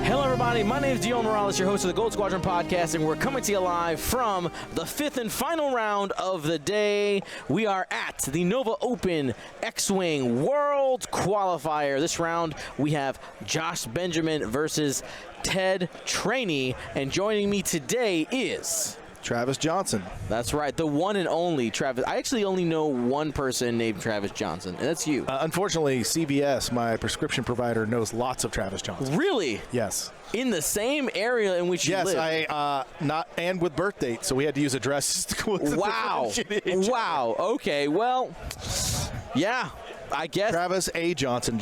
Hello, everybody. My name is Dion Morales, your host of the Gold Squadron podcast, and we're coming to you live from the fifth and final round of the day. We are at the Nova Open X-Wing World Qualifier. This round, we have Josh Benjamin versus Ted Traini, and joining me today is Travis Johnson. That's right, the one and only Travis. I actually only know one person named Travis Johnson, and that's you. Unfortunately, CVS, my prescription provider, knows lots of Travis Johnson. Really? Yes. In the same area in which you live? Yes, and with birth date, so we had to use addresses. Wow. Wow. Okay, well, yeah, I guess. Travis A. Johnson.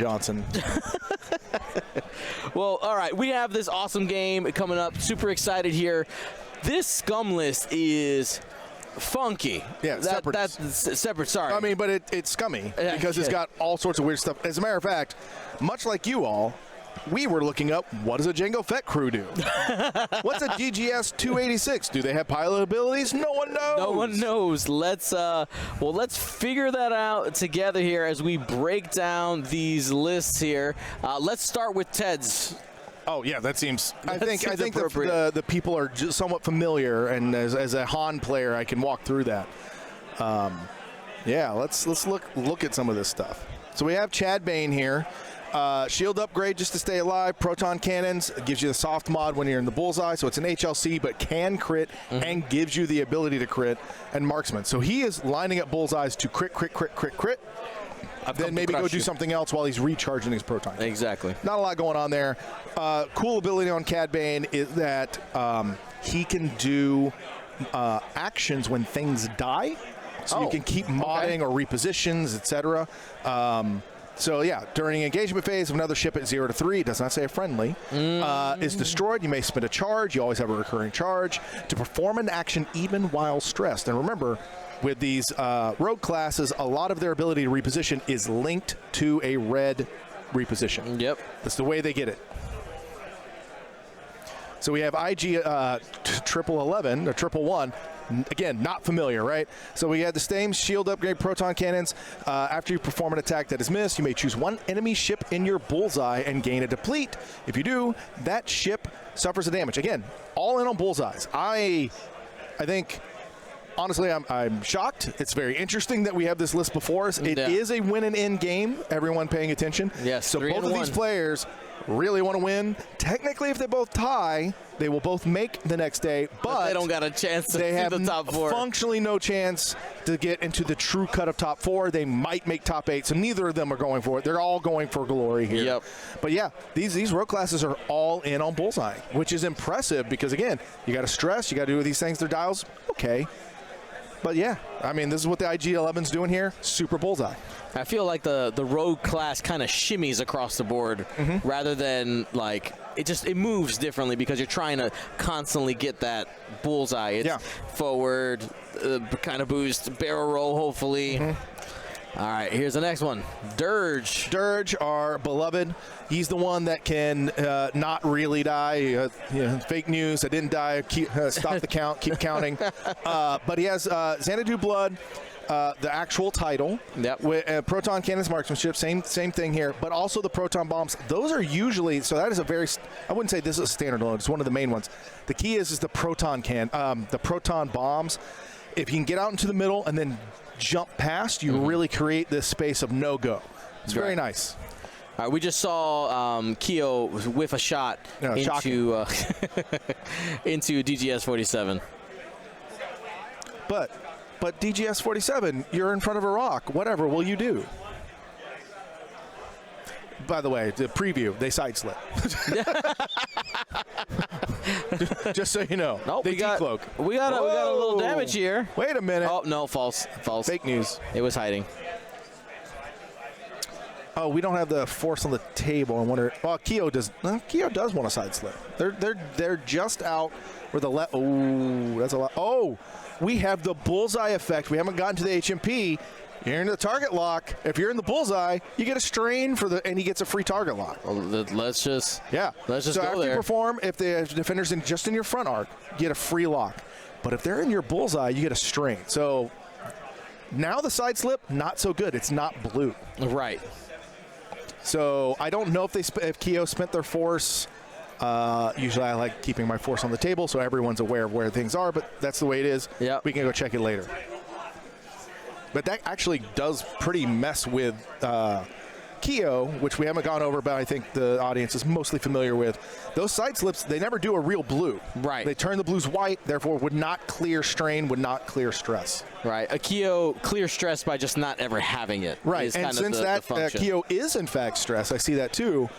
Well, all right, we have this awesome game coming up. Super excited here. This scum list is funky. Yeah, separate. That's separate, sorry. I mean, but it's scummy because it's got all sorts of weird stuff. As a matter of fact, much like you all, we were looking up, what does a Jango Fett crew do? What's a GGS 286? Do they have pilot abilities? No one knows. No one knows. Let's figure that out together here as we break down these lists here. Let's start with Ted's. Oh yeah, that seems. I think the people are just somewhat familiar, and as a Han player, I can walk through that. Yeah, let's look at some of this stuff. So we have Chad Bane here. Shield upgrade just to stay alive. Proton cannons gives you the soft mod when you're in the bullseye, so it's an HLC but can crit and gives you the ability to crit. And marksman, so he is lining up bullseyes to crit. Then maybe go do something else while he's recharging his proton. Exactly. Not a lot going on there. Cool ability on Cad Bane is that he can do actions when things die. So you can keep modding or repositions, etc. So yeah, during engagement phase of another ship at 0 to 3, does not say a friendly, is destroyed. You may spend a charge. You always have a recurring charge to perform an action even while stressed. And remember, with these rogue classes, a lot of their ability to reposition is linked to a red reposition. Yep. That's the way they get it. So we have IG 1111 or 111. Again, not familiar, right? So we had the same shield upgrade, proton cannons. After you perform an attack that is missed, you may choose one enemy ship in your bullseye and gain a deplete. If you do, that ship suffers a damage. Again, all in on bullseyes. I think, honestly, I'm shocked. It's very interesting that we have this list before us. It is a win and end game. Everyone paying attention. Yes. So both of these players really want to win. Technically, if they both tie, they will both make the next day, but they don't got a chance to have the top four. Functionally no chance to get into the true cut of top four. They might make top 8, so neither of them are going for it. They're all going for glory here. Yep. But yeah, these rogue classes are all in on bullseye, which is impressive because, again, you got to stress, you got to do these things, their dials, okay. But yeah, I mean, this is what the IG-11's doing here, super bullseye. I feel like the rogue class kind of shimmies across the board rather than like it moves differently because you're trying to constantly get that bullseye. It's forward, kind of boost, barrel roll, hopefully. All right, here's the next one. Dirge. Dirge, our beloved. He's the one that can not really die. Fake news. I didn't die. Stop the count. Keep counting. But he has Xanadu Blood. The actual title, with proton cannons, marksmanship, same thing here, but also the proton bombs. Those are usually, so that is a very, I wouldn't say this is a standard load, it's one of the main ones. The key is the proton the proton bombs. If you can get out into the middle and then jump past, you really create this space of no-go. It's very nice. All right, we just saw Keo whiff a shot into into DGS 47. But DGS 47, you're in front of a rock. Whatever will you do? By the way, the preview, they side slip. Just so you know. Nope, they decloak. We got a little damage here. Wait a minute. Oh, no, false. Fake news. It was hiding. Oh, we don't have the force on the table. I wonder. Well, Keo does. Keo does want a side slip. They're just out where the left. Oh, that's a lot. Oh, we have the bullseye effect. We haven't gotten to the HMP. You're in the target lock. If you're in the bullseye, you get a strain and he gets a free target lock. Well, let's just so go after there. You perform, if the defender's just in your front arc, you get a free lock. But if they're in your bullseye, you get a strain. So now the side slip, not so good. It's not blue. Right. So I don't know if Keo spent their force Usually I like keeping my force on the table so everyone's aware of where things are, but that's the way it is. Yep. We can go check it later. But that actually does pretty mess with Keo, which we haven't gone over, but I think the audience is mostly familiar with. Those side slips, they never do a real blue. Right. They turn the blues white, therefore would not clear strain, would not clear stress. Right. A Keo clear stress by just not ever having it. Right. And since that Keo is in fact stress, I see that too.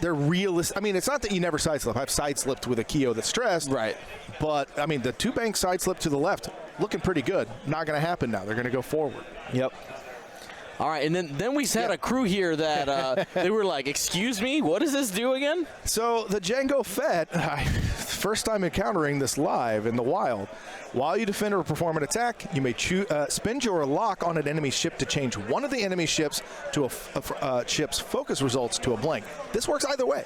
They're realistic. I mean, it's not that you never side slip. I've side slipped with a Keo that's stressed. Right. But, I mean, the two bank side slip to the left, looking pretty good. Not going to happen now. They're going to go forward. Yep. All right, and then we had a crew here that they were like, excuse me, what does this do again? So the Django Fett, first time encountering this live in the wild. While you defend or perform an attack, you may spend your lock on an enemy ship to change one of the enemy ships to a ship's focus results to a blank. This works either way.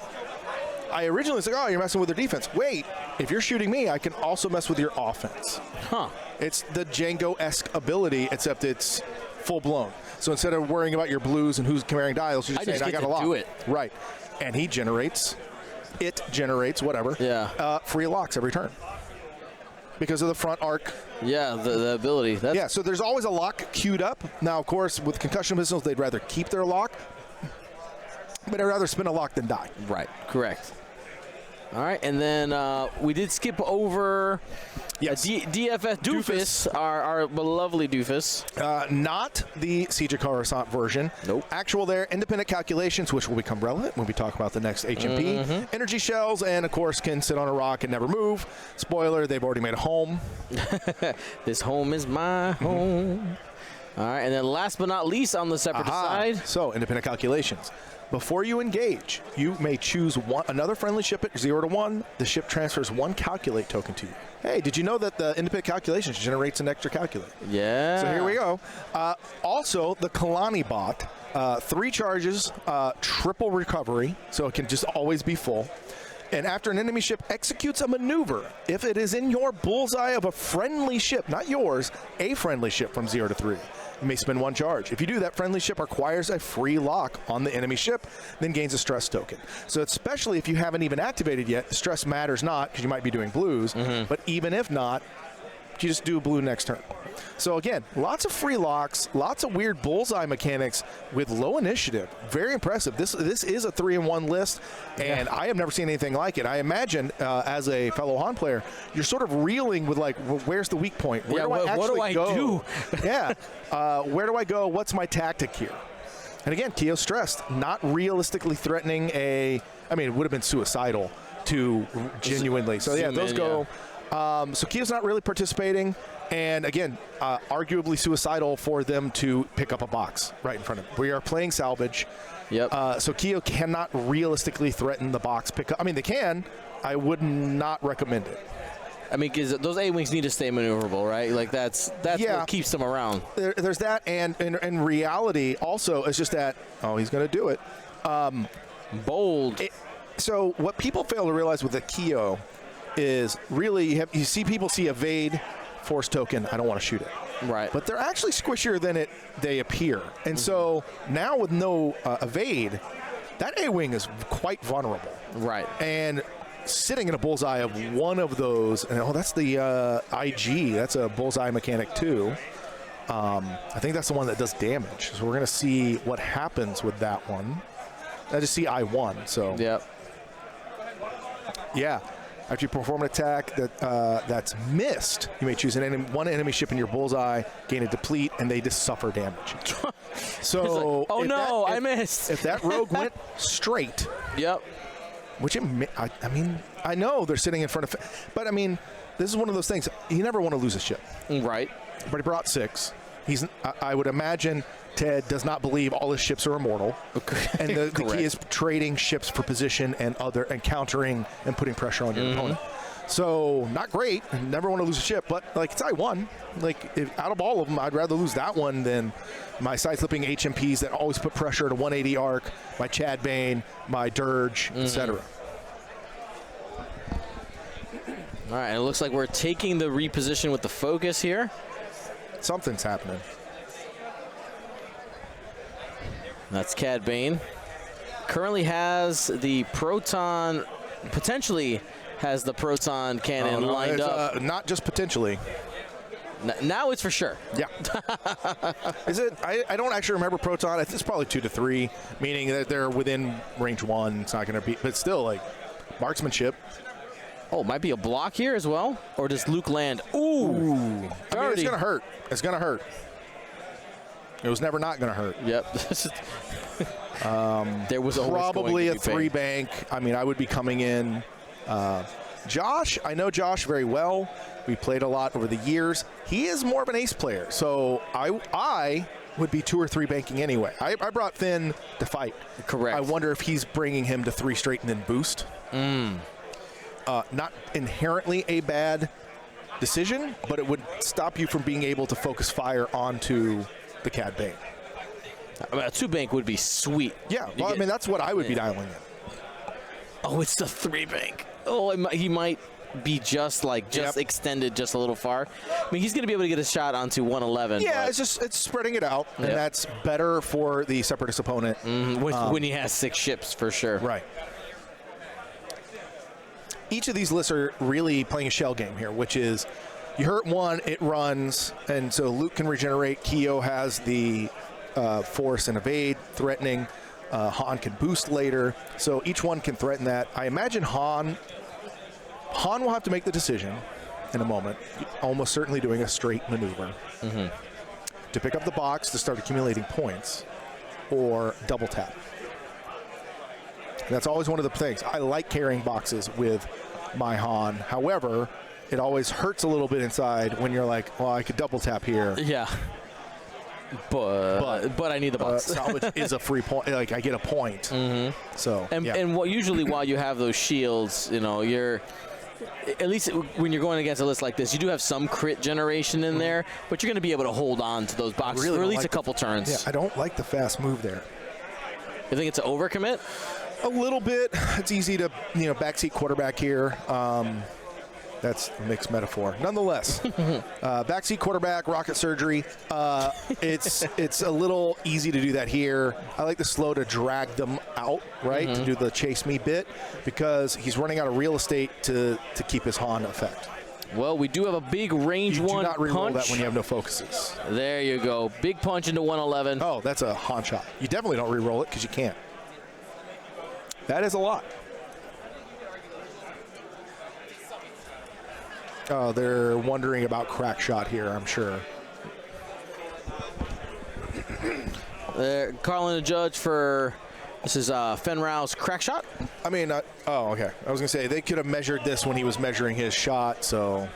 I originally said, oh, you're messing with their defense. Wait, if you're shooting me, I can also mess with your offense. Huh. It's the Django-esque ability, except it's full-blown. So instead of worrying about your blues and who's carrying dials, you're just saying, I got a lock. Do it. Right. And it generates, whatever, free locks every turn. Because of the front arc. Yeah, the ability. Yeah, so there's always a lock queued up. Now, of course, with concussion missiles, they'd rather keep their lock. But I'd rather spin a lock than die. Right, correct. All right, and then we did skip over DFS Doofus, our lovely Doofus. Not the Siege of Coruscant version. Nope. Actual there, independent calculations, which will become relevant when we talk about the next HMP. Energy shells, and of course can sit on a rock and never move. Spoiler, they've already made a home. This home is my home. All right, and then last but not least on the separate side. So, independent calculations. Before you engage, you may choose another friendly ship at 0 to 1. The ship transfers 1 calculate token to you. Hey, did you know that the independent calculations generates an extra calculate? Yeah. So here we go. Also, the Kalani bot, 3 charges, triple recovery, so it can just always be full. And after an enemy ship executes a maneuver, if it is in your bullseye of a friendly ship, not yours, a friendly ship from 0 to 3. You may spend 1 charge. If you do, that friendly ship acquires a free lock on the enemy ship, then gains a stress token. So especially if you haven't even activated yet, stress matters not, because you might be doing blues, but even if not, you just do a blue next turn. So again, lots of free locks, lots of weird bullseye mechanics with low initiative. Very impressive. This is a 3-in-1 list, and I have never seen anything like it. I imagine as a fellow Han player, you're sort of reeling with like, where's the weak point? Where do I actually go? Yeah. Where do I go? What's my tactic here? And again, Keo stressed, not realistically threatening it would have been suicidal to genuinely. So yeah, those go. So Keo's not really participating, and again, arguably suicidal for them to pick up a box right in front of them. We are playing salvage. Yep. So Keo cannot realistically threaten the box pickup. I mean, they can. I would not recommend it. I mean, because those A-Wings need to stay maneuverable, right? Like, that's what keeps them around. There's that, and in reality, also, it's just that, he's going to do it. Bold. So what people fail to realize with the Keo is really you see people see evade, force token, I don't want to shoot it. Right. But they're actually squishier than they appear. And so now with no evade, that A-Wing is quite vulnerable. Right. And sitting in a bullseye of one of those, and that's the IG, that's a bullseye mechanic too. I think that's the one that does damage. So we're going to see what happens with that one. I just see I1, so. Yep. Yeah. After you perform an attack that's missed, you may choose one enemy ship in your bullseye, gain a deplete, and they just suffer damage. So, like, I missed. If that rogue went straight, yep. Which I know they're sitting in front of, but I mean, this is one of those things. You never want to lose a ship, right? But he brought 6. I would imagine Ted does not believe all his ships are immortal. Okay. And the key is trading ships for position and countering and putting pressure on your opponent. So not great. Never want to lose a ship, but like it's I1. Like out of all of them, I'd rather lose that one than my side-slipping HMPs that always put pressure at a 180 arc, my Chad Bane, my Dirge, etc. All right, and it looks like we're taking the reposition with the focus here. Something's happening. That's Cad Bane. Currently has the Proton potentially has the proton cannon lined up. Not just potentially. Now it's for sure. Yeah. Is it? I don't actually remember proton. It's probably 2 to 3, meaning that they're within range 1. It's not going to be, but still, like, marksmanship. Oh, might be a block here as well? Or does Luke land? Ooh. I mean, it's going to hurt. It's going to hurt. It was never not going to hurt. Yep. There was probably a 3-bank. I mean, I would be coming in. Josh, I know Josh very well. We played a lot over the years. He is more of an ace player, so I would be 2 or 3 banking anyway. I brought Finn to fight. Correct. I wonder if he's bringing him to 3 straight and then boost. Not inherently a bad decision, but it would stop you from being able to focus fire onto the Cad Bane. I mean, a 2-bank would be sweet. Yeah, well, I mean, that's what I would be dialing in. Oh, it's the 3-bank. Oh, he might be just extended just a little far. I mean, he's going to be able to get a shot onto 111. Yeah, it's spreading it out, and that's better for the Separatist opponent. When he has 6 ships, for sure. Right. Each of these lists are really playing a shell game here, which is you hurt one, it runs, and so Luke can regenerate. Keo has the force and evade, threatening. Han can boost later, so each one can threaten that. I imagine Han will have to make the decision in a moment, almost certainly doing a straight maneuver to pick up the box to start accumulating points or double tap. That's always one of the things. I like carrying boxes with my Han. However, it always hurts a little bit inside when you're like, well, I could double tap here. Yeah. But I need the box. Salvage is a free point. Like, I get a point. So and usually while you have those shields, you know, you're at least when you're going against a list like this, you do have some crit generation in there, but you're going to be able to hold on to those boxes for at least a couple turns. Yeah, I don't like the fast move there. You think it's an overcommit? A little bit. It's easy to, backseat quarterback here. That's a mixed metaphor. Nonetheless, backseat quarterback, rocket surgery. It's a little easy to do that here. I like the slow to drag them out, right, to do the chase me bit, because he's running out of real estate to keep his Han effect. Well, we do have a big range 1 punch. You do not reroll that when you have no focuses. There you go. Big punch into 111. Oh, that's a Han shot. You definitely don't reroll it because you can't. That is a lot. Oh, they're wondering about crack shot here, I'm sure. They're calling a judge for, this is Fenrau's crack shot. I mean, oh, okay. I was going to say, they could have measured this when he was measuring his shot, so.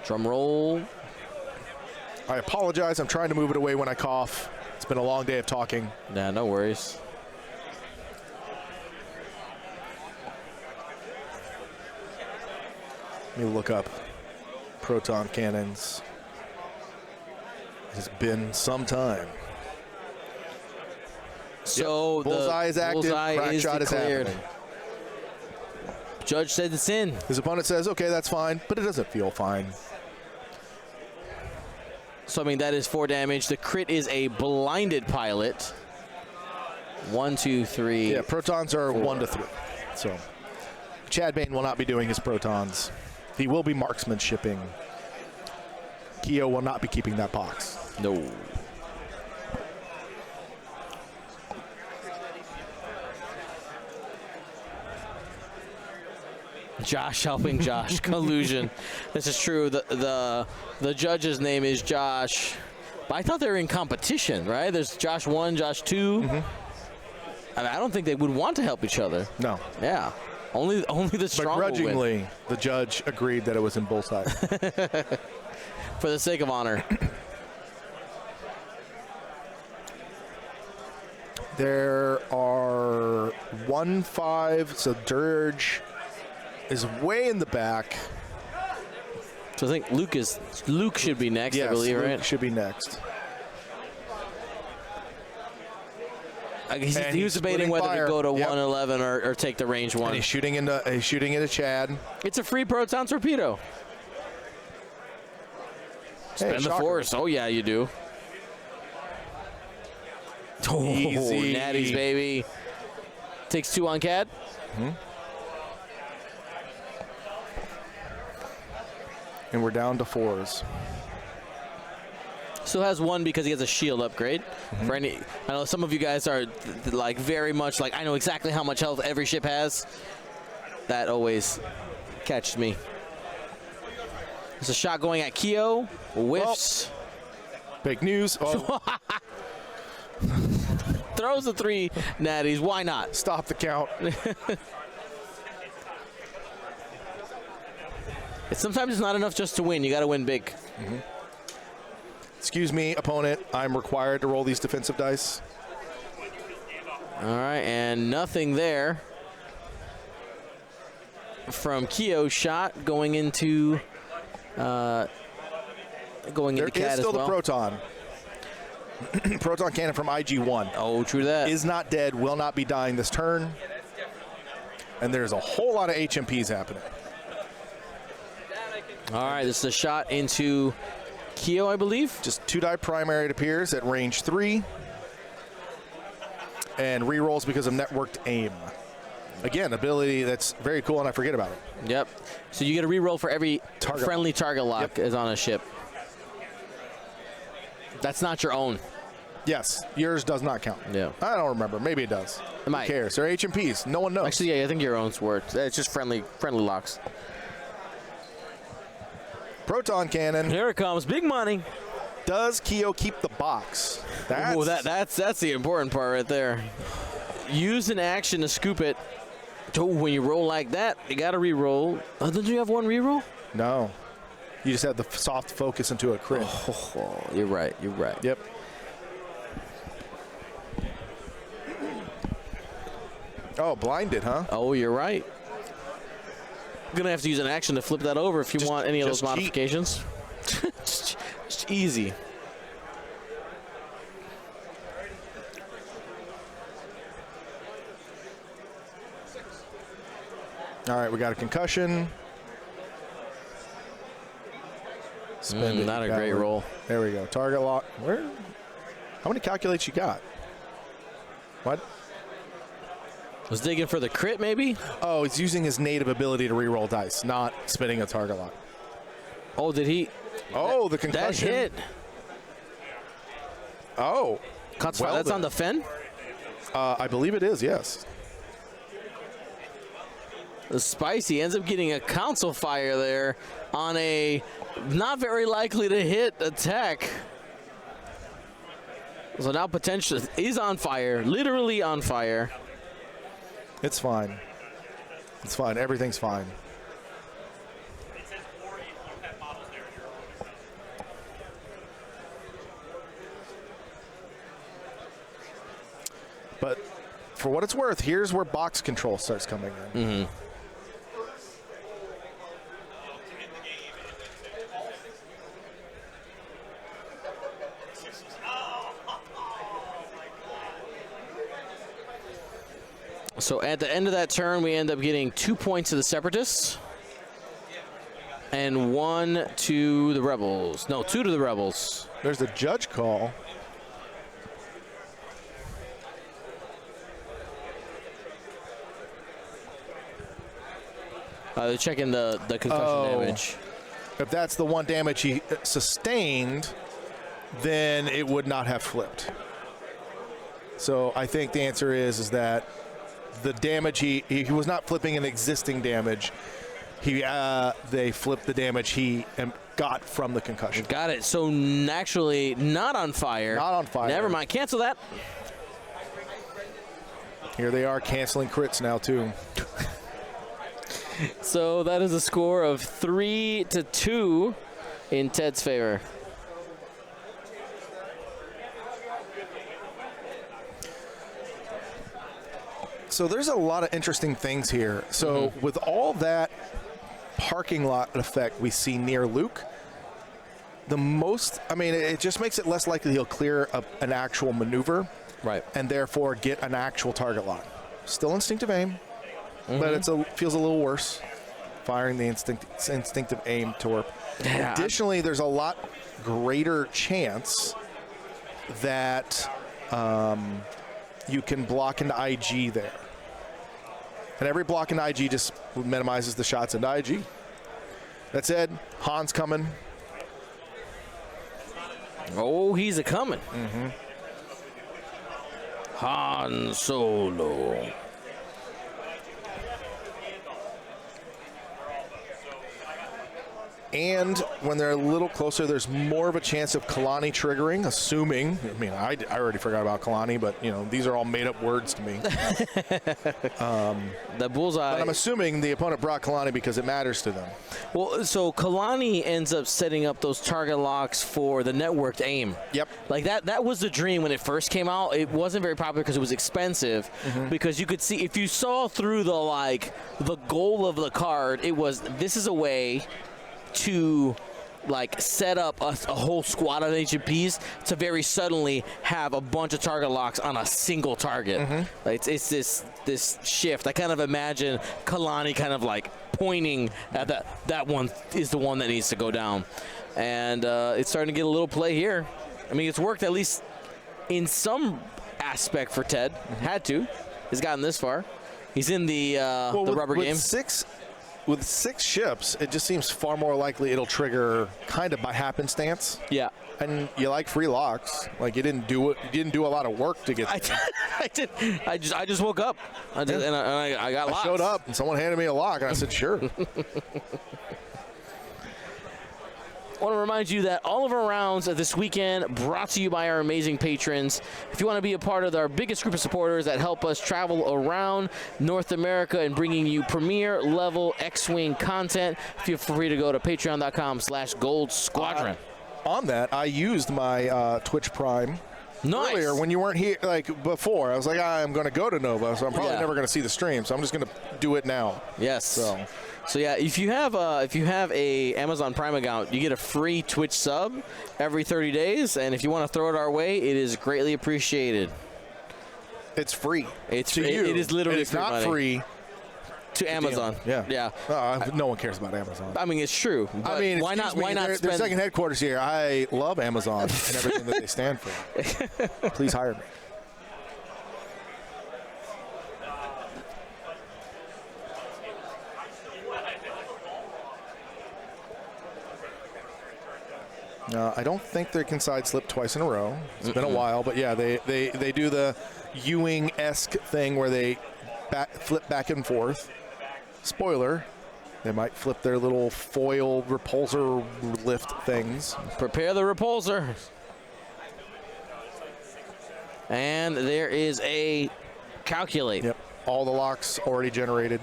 Drum roll. I apologize. I'm trying to move it away when I cough. It's been a long day of talking. Nah, no worries. Let me look up proton cannons. It's been some time. So yep. Bullseye is active. Crack shot is happening. Judge said it's in. His opponent says, okay, that's fine, but it doesn't feel fine. So, I mean, that is 4 damage. The crit is a blinded pilot. 1, 2, 3. Yeah, protons are 4. 1 to 3. So, Chad Bane will not be doing his protons. He will be marksmanshipping. Keo will not be keeping that box. No. Josh helping Josh. Collusion. This is true. The judge's name is Josh. But I thought they were in competition, right? There's Josh 1, Josh 2. I mean, I don't think they would want to help each other. No. Yeah. Only the strong will win. Begrudgingly, the judge agreed that it was in bullseye. For the sake of honor. There are 1-5, so Dirge is way in the back. So I think Luke should be next, yes, I believe, Luke right? should be next. He was debating whether to go to 111 or take the range 1. And he's shooting into Chad. It's a free proton torpedo. Spend the force. Oh, yeah, you do. Easy. Natties, baby. Takes 2 on CAD. And we're down to 4s. Still has 1 because he has a shield upgrade. For any, I know some of you guys are like very much like, I know exactly how much health every ship has. That always catches me. There's a shot going at Keo. Whiffs. Big news. Oh, Throws the 3 natties. Why not? stop the count. Sometimes it's not enough just to win. You got to win big. Excuse me, opponent. I'm required to roll these defensive dice. All right, and nothing there from Keo. Shot going into CAD There is as still well. the proton. Proton cannon from IG-1. Oh, true that. Is not dead, will not be dying this turn. And there's a whole lot of HMPs happening. All right, this is a shot into Keo, I believe. Just 2-die primary, it appears, at range 3. And rerolls because of networked aim. Again, ability that's very cool, and I forget about it. Yep. So you get a reroll for every Target friendly target lock is on a ship. That's not your own. Yes, yours does not count. Yeah. I don't remember. Maybe it does. It might. Who cares? They're HMPs. No one knows. Actually, yeah, I think your own's worked. It's just friendly locks. Proton cannon. Here it comes. Big money. Does Keo keep the box? Ooh, that's the important part right there. Use an action to scoop it. Oh, when you roll like that, you got to re-roll. Oh, didn't you have 1 re-roll? No. You just had the soft focus into a crit. Oh, you're right. You're right. Yep. Oh, blinded, huh? Oh, you're right. You're going to have to use an action to flip that over if you want any of those cheat. modifications. just easy. All right, we got a concussion. Spend it. Not a Got great it. roll. There we go. Target lock. Where? How many calculates you got? What? Was digging for the crit, maybe? Oh, he's using his native ability to reroll dice, not spinning a target lock. Oh, did he? Oh, the concussion. That hit. Oh. Cuts Well that's then. on the Fen? I believe it is, yes. The Spicy ends up getting a council fire there on a not very likely to hit attack. So now potentially he's on fire, literally on fire. It's fine. It's fine. Everything's fine. But for what it's worth, here's where box control starts coming in. Mm-hmm. So at the end of that turn, we end up getting 2 points to the Separatists and 1 to the Rebels. No, 2 to the Rebels. There's a judge call. They're checking the concussion damage. If that's the 1 damage he sustained, then it would not have flipped. So I think the answer is that the damage he was not flipping an existing damage. They flipped the damage he got from the concussion. Got it. So actually not on fire. Not on fire. Never mind. Cancel that. Here they are canceling crits now too. So that is a score of 3-2 in Ted's favor. So there's a lot of interesting things here. So with all that parking lot effect we see near Luke, it just makes it less likely he'll clear an actual maneuver, Right. and therefore get an actual target lock. Still instinctive aim, but it feels a little worse. Firing the instinctive aim torp. Yeah. Additionally, there's a lot greater chance that you can block into IG there. And every block in IG just minimizes the shots into IG. That said, Han's coming. Oh, he's a coming. Han Solo. And when they're a little closer, there's more of a chance of Kalani triggering, assuming. I mean, I already forgot about Kalani, but, you know, these are all made-up words to me. The bullseye. But I'm assuming the opponent brought Kalani because it matters to them. Well, so Kalani ends up setting up those target locks for the networked aim. Yep. Like that was the dream when it first came out. It wasn't very popular because it was expensive. Because you could see, if you saw through the goal of the card, it was, this is a way to set up a whole squad of HPs to very suddenly have a bunch of target locks on a single target. Like it's this shift. I kind of imagine Kalani kind of pointing at that one is the one that needs to go down, and it's starting to get a little play here. I mean, it's worked at least in some aspect for Ted. Had to. He's gotten this far. He's in the rubber game. With 6 ships, it just seems far more likely it'll trigger kind of by happenstance. Yeah. And you like free locks. Like, you didn't do it. You didn't do a lot of work to get there. I did. I just woke up. I got locks. I showed up and someone handed me a lock and I said, sure. I want to remind you that all of our rounds this weekend brought to you by our amazing patrons. If you want to be a part of our biggest group of supporters that help us travel around North America and bringing you premier level X-Wing content, feel free to go to patreon.com/Gold Squadron. On that, I used my Twitch Prime earlier when you weren't here, before. I was like, I'm going to go to Nova, so I'm probably never going to see the stream, so I'm just going to do it now. Yes. So yeah, if you have a Amazon Prime account, you get a free Twitch sub every 30 days, and if you want to throw it our way, it is greatly appreciated. It's free. It is literally it's not free to Amazon. Yeah. No one cares about Amazon. I mean, it's true. I mean, why not? Why not their spend second headquarters here? I love Amazon and everything that they stand for. Please hire me. I don't think they can side slip twice in a row. It's been a while, but yeah, they do the Ewing-esque thing where they flip back and forth. Spoiler, they might flip their little foil repulsor lift things. Prepare the repulsor. And there is a calculate. Yep, all the locks already generated.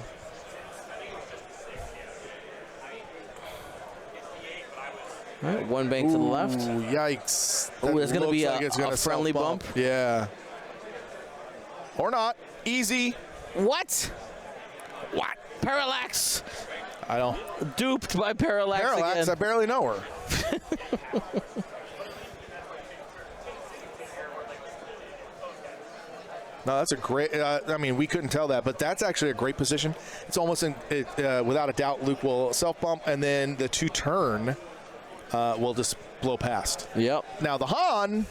All right, one bank to the left. Yikes. Oh, there's going to be a friendly bump. Yeah. Or not. Easy. What? Parallax. I don't. Duped by Parallax again. I barely know her. No, that's a great. I mean, we couldn't tell that, but that's actually a great position. It's almost without a doubt, Luke will self bump, and then the 2-turn will just blow past. Yep. Now the Han,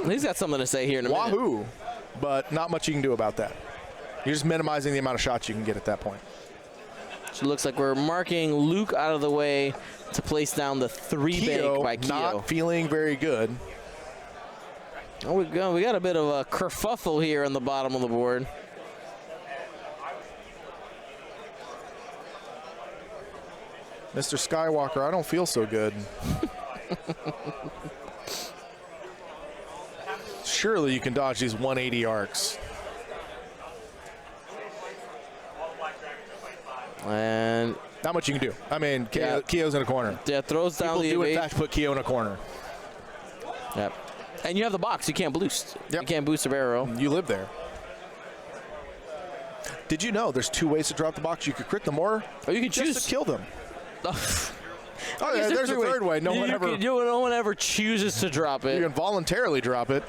he's got something to say here in a minute. Wahoo! But not much you can do about that. You're just minimizing the amount of shots you can get at that point. So it looks like we're marking Luke out of the way to place down the 3-bank by Keo. Not feeling very good. Oh, we got a bit of a kerfuffle here on the bottom of the board. Mr. Skywalker, I don't feel so good. Surely you can dodge these 180 arcs. And not much you can do. I mean, Keo's in a corner. Yeah, throws down People do in fact put Keo in a corner. Yep. And you have the box. You can't boost. Yep. You can't boost a barrel. You live there. Did you know there's 2 ways to drop the box? You could crit them or you can choose to kill them. Oh, yeah, there's a third way. No one ever chooses to drop it. You can voluntarily drop it.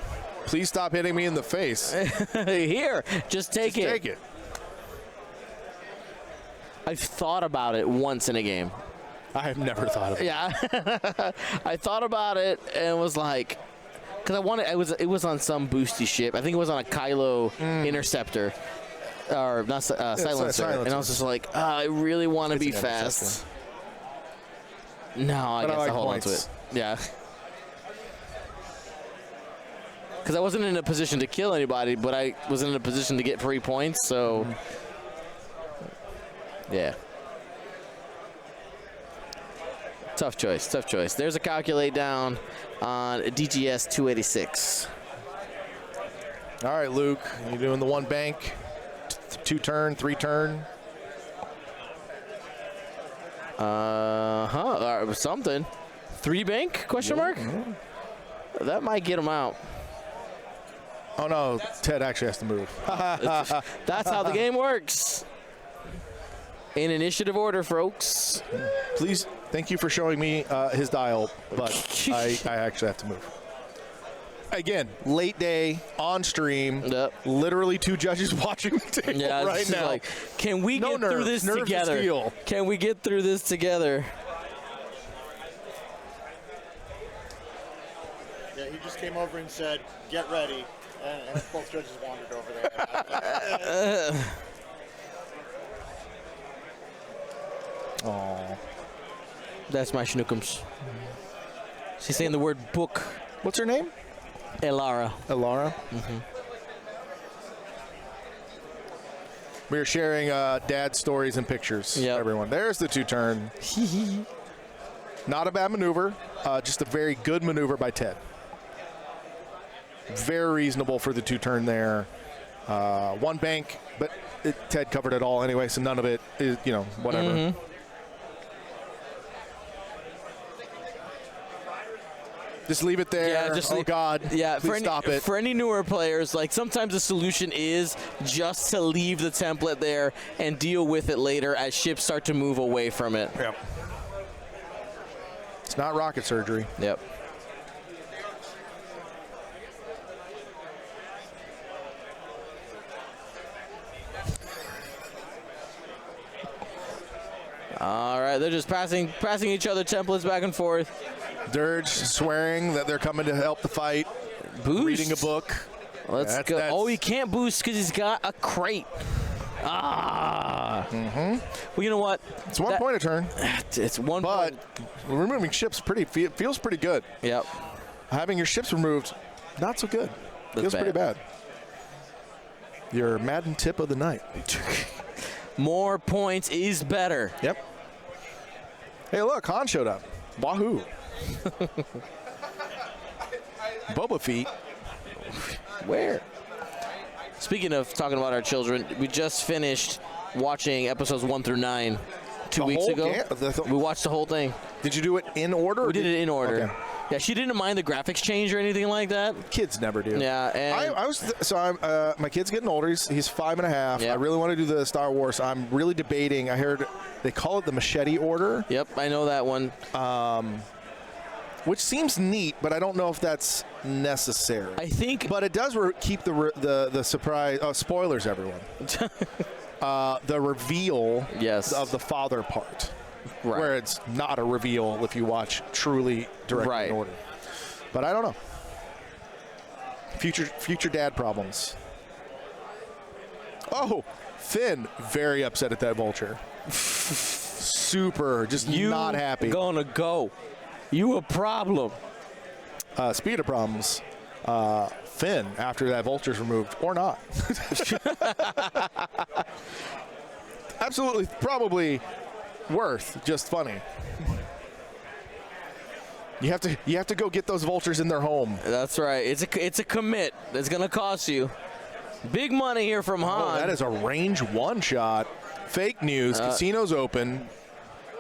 Please stop hitting me in the face. Here, just take it. Take it. I've thought about it once in a game. I have never thought of it. Yeah. I thought about it and was like, because it was on some boosty ship. I think it was on a Kylo Interceptor. or not silencer. And I was just like, I really want to be fast. No, I guess I'll hold on to it. Yeah. Because I wasn't in a position to kill anybody, but I was in a position to get free points, so yeah. Tough choice, tough choice. There's a calculate down on DGS 286. All right, Luke, you doing the one bank, 2 turn, 3 turn? Something. 3 bank, question mark? That might get him out. Oh, no, Ted actually has to move. That's how the game works. In initiative order, folks. Please, thank you for showing me his dial, but I actually have to move. Again, late day, on stream, literally 2 judges watching the table right now. Like, can we get through this together? Can we get through this together? Yeah, he just came over and said, get ready. And both judges wandered over there. Aww. That's my schnookums. She's saying the word book. What's her name? Elara. Elara? We are sharing dad stories and pictures, everyone. There's the 2 turn. Not a bad maneuver, just a very good maneuver by Ted. Very reasonable for the 2 turn there. 1 bank, but Ted covered it all anyway, so none of it is, whatever. Just leave it there. Yeah, just God. Yeah, stop it. For any newer players, like sometimes the solution is just to leave the template there and deal with it later as ships start to move away from it. Yep. It's not rocket surgery. Yep. All right, they're just passing each other templates back and forth. Dirge swearing that they're coming to help the fight. Boost. Reading a book. Let's go. Oh, he can't boost because he's got a crate. Well, you know what? It's 1 point a turn. It's 1 point. But removing ships feels pretty good. Yep. Having your ships removed, not so good. Feels pretty bad. Your Madden tip of the night. More points is better. Yep. Hey, look, Han showed up. Wahoo. Boba Feett. Where? Speaking of talking about our children, we just finished watching episodes 1 through 9 2 weeks ago. We watched the whole thing. Did you do it in order? We did it in order. Okay. Yeah, she didn't mind the graphics change or anything like that. Kids never do. Yeah, and my kid's getting older. He's 5.5. Yep. I really want to do the Star Wars. I'm really debating. I heard they call it the machete order. Yep, I know that one. Which seems neat, but I don't know if that's necessary. I think, but it does keep the surprise. Oh, spoilers, everyone. The reveal of the father part. Right. Where it's not a reveal if you watch truly directly in order. But I don't know. Future dad problems. Oh, Finn, very upset at that vulture. Super, just not happy. Gonna go. You a problem. Speed of problems. Finn, after that vulture's removed, or not. Absolutely, probably worth, just funny. You have to go get those vultures in their home. That's right. It's a commit. That's gonna cost you big money here from Han. Oh, that is a range 1 shot. Fake news. Casino's open.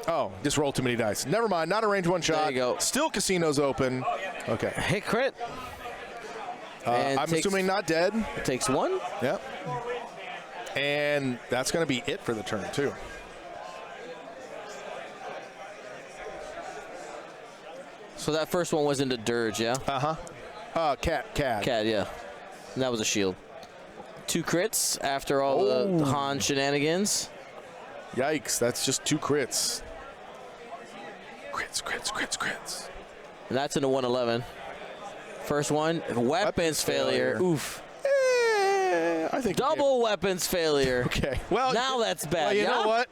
Oh, just rolled too many dice. Never mind. Not a range 1 shot. There you go. Still casino's open. Okay. Hit crit. I'm assuming not dead. Takes 1. Yep. And that's going to be it for the turn, too. So that first one was into Dirge, yeah? Uh-huh. Cad. Cad, yeah. And that was a shield. 2 crits after all the Han shenanigans. Yikes, that's just 2 crits. Crits. And that's into 111. First one, weapons failure. Oof. I think Double weapons failure. Okay. Well, now that's bad. Well, you know what?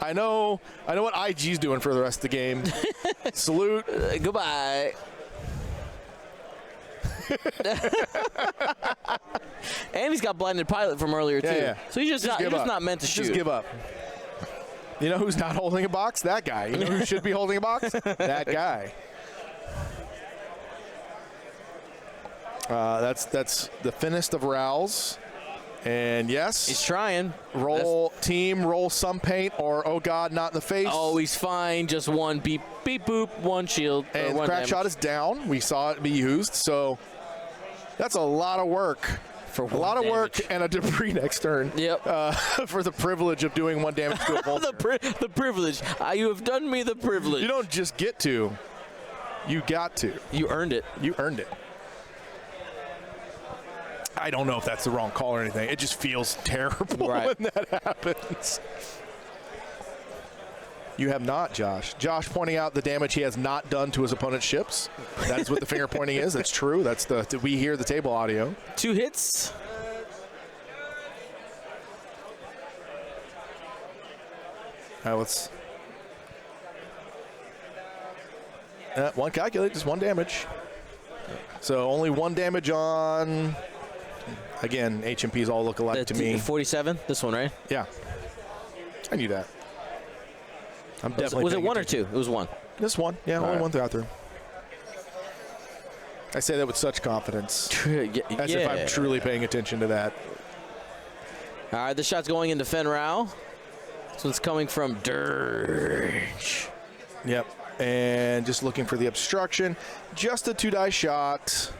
I know what IG's doing for the rest of the game. Salute. Goodbye. And he's got blinded pilot from earlier too. Yeah. So he's just not meant to shoot. Just give up. You know who's not holding a box? That guy. You know who should be holding a box? That guy. That's the thinnest of rowels. And yes, he's trying. Roll some paint, or oh god, not in the face. Oh, he's fine. Just one beep, beep, boop, one shield. And the crack shot is down. We saw it be used, so that's a lot of work. For a lot of work and a debris next turn. Yep. For the privilege of doing 1 damage to a vulture. the privilege. You have done me the privilege. You don't just get to. You got to. You earned it. You earned it. I don't know if that's the wrong call or anything. It just feels terrible when that happens. You have not, Josh. Josh pointing out the damage he has not done to his opponent's ships. That is what the finger pointing is. That's true. That's we hear the table audio. 2 hits. All right, let's. One calculate, just 1 damage. So only 1 damage on. Again, HMPs all look alike to me. 47, this one, right? Yeah. I knew that. I'm definitely. Was it 1 or 2? It was 1. Just 1. Yeah, only 1 throughout through. I say that with such confidence. As if I'm truly paying attention to that. All right, the shot's going into Fen Rao. This one's coming from Dirge. Yep. And just looking for the obstruction. Just a 2-die shot.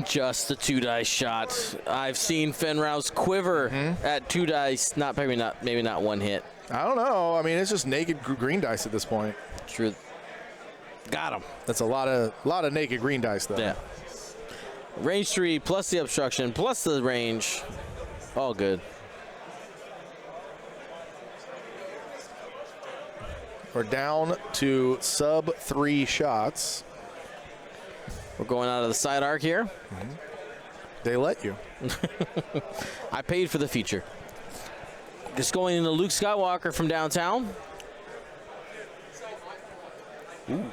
Just the 2-die shot. I've seen Fen Rao's quiver at 2 dice. Maybe not 1 hit. I don't know. I mean, it's just naked green dice at this point. True. Got him. That's a lot of naked green dice, though. Yeah. Range 3 plus the obstruction plus the range. All good. We're down to sub 3 shots. We're going out of the side arc here. They let you. I paid for the feature. Just going into Luke Skywalker from downtown. Ooh.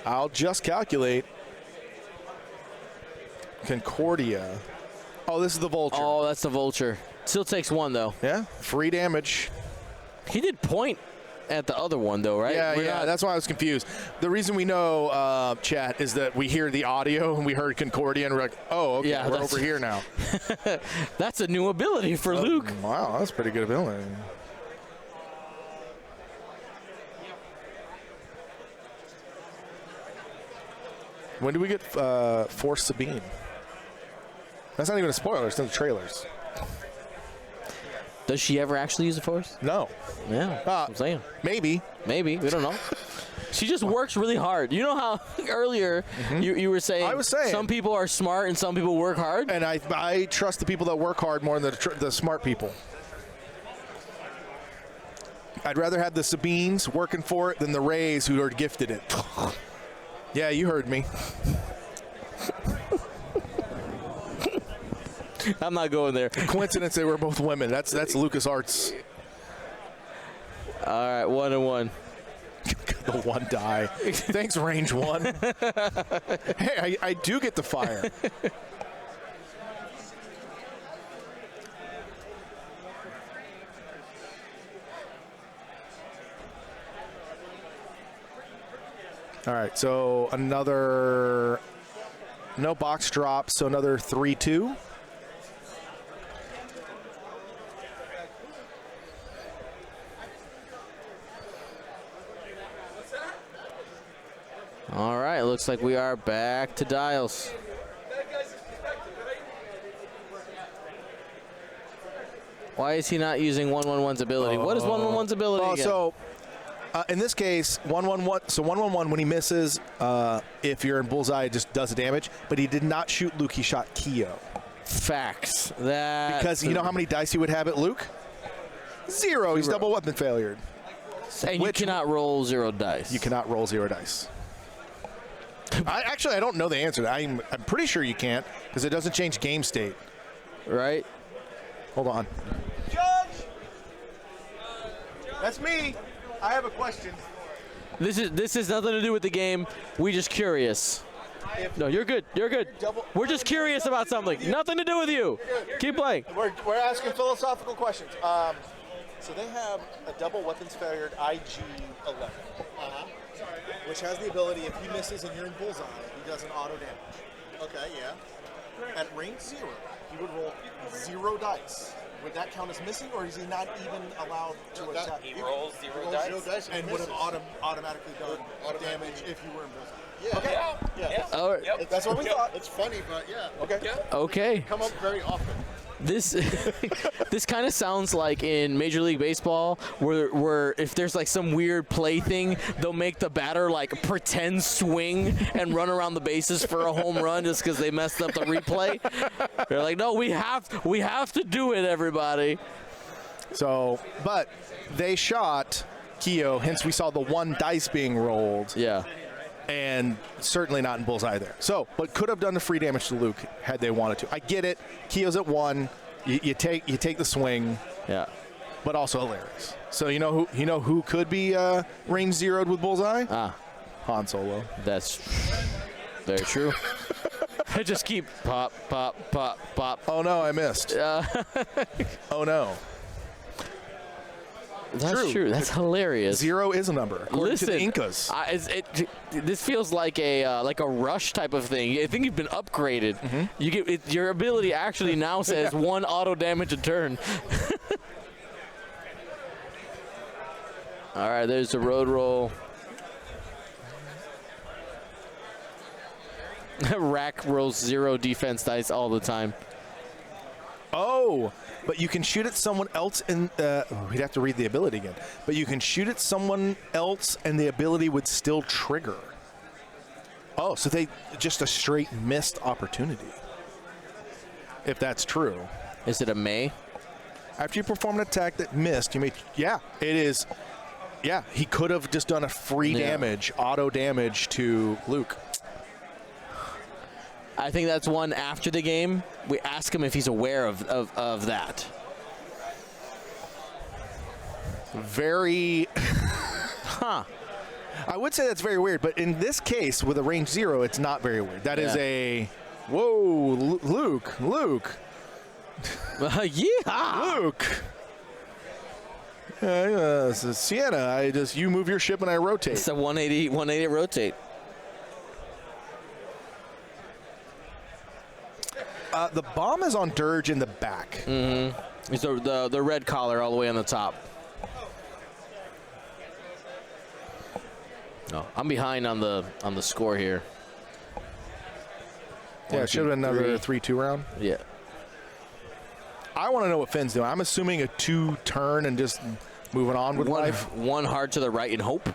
I'll just calculate. Concordia. Oh, this is the vulture. Oh, that's the vulture. Still takes 1, though. Yeah, free damage. He did point at the other one, though, right? Yeah, that's why I was confused. The reason we know, chat, is that we hear the audio and we heard Concordia and we're like, oh, okay, yeah, we're over here now. That's a new ability for Luke. Wow, that's a pretty good ability. When do we get Force Sabine? That's not even a spoiler. It's in the trailers. Does she ever actually use the Force? No. Yeah, that's what I'm saying. Maybe. Maybe. We don't know. She just works really hard. You know how earlier you were saying, I was saying some people are smart and some people work hard? And I trust the people that work hard more than the smart people. I'd rather have the Sabines working for it than the Rays who are gifted it. Yeah, you heard me. I'm not going there. Coincidence they were both women. That's LucasArts. All right, 1-1. The 1 die. Thanks, range 1. Hey, I do get the fire. All right, so another no box drop, so another 3-2. All right, looks like we are back to dials. Why is he not using 111's ability? What is 111's ability again? So, in this case, 111. So 111 when he misses, if you're in bullseye, it just does the damage. But he did not shoot Luke. He shot Keo. Facts. Because you know how many dice he would have at Luke? 0. He's double weapon failure. And you cannot roll 0 dice. You cannot roll 0 dice. I don't know the answer. I'm pretty sure you can't because it doesn't change game state. Right? Hold on. Judge! That's me. I have a question. This has nothing to do with the game. We just curious. No, you're good. You're good. We're just curious about something. Nothing to do with you. Keep playing. We're asking philosophical questions. So they have a double weapons failure IG-11, which has the ability, if he misses and you're in bullseye, he does an auto damage. Okay, yeah. At range 0, he would roll 0 dice. Would that count as missing, or is he not even allowed to attack? He rolls 0 dice. And would have automatically done damage if you were in bullseye. Yeah. Okay. Yeah. All right. Yep. That's what we thought. It's funny, but yeah. Okay. Yeah. Okay. Come up very often. This this kind of sounds like in Major League Baseball, where if there's like some weird play thing, they'll make the batter like pretend swing and run around the bases for a home run just because they messed up the replay. They're like, no, we have to do it, everybody. So, but they shot Keo, hence we saw the 1 dice being rolled. Yeah. And certainly not in bullseye there. So, but could have done the free damage to Luke had they wanted to. I get it. Keo's at 1. You take the swing. Yeah. But also hilarious. So you know who could be range 0'd with bullseye? Han Solo. That's very true. I just keep pop, pop, pop, pop. Oh no, I missed. Oh no. That's true. That's hilarious. 0 is a number, according to the Incas. This feels like a rush type of thing. I think you've been upgraded. You get your ability actually now says 1 auto damage a turn. All right, there's the road roll. Rack rolls 0 defense dice all the time. Oh, but you can shoot at someone else in we'd have to read the ability again. But you can shoot at someone else and the ability would still trigger. Oh, so they just a straight missed opportunity. If that's true. Is it a May? After you perform an attack that missed, you may it is. Yeah, he could have just done a free damage, auto damage to Luke. I think that's one after the game. We ask him if he's aware of that. Very. Huh. I would say that's very weird, but in this case, with a range 0, it's not very weird. That is a. Whoa, Luke. Yeah. Luke. Sienna, you move your ship and I rotate. It's a 180 rotate. The bomb is on Dirge in the back. Mm-hmm. It's the red collar all the way on the top. No, I'm behind on the score here. Yeah, it should have been another 3-2 round. Yeah. I want to know what Finn's doing. I'm assuming a 2 turn and just moving on with life. One hard to the right and hope.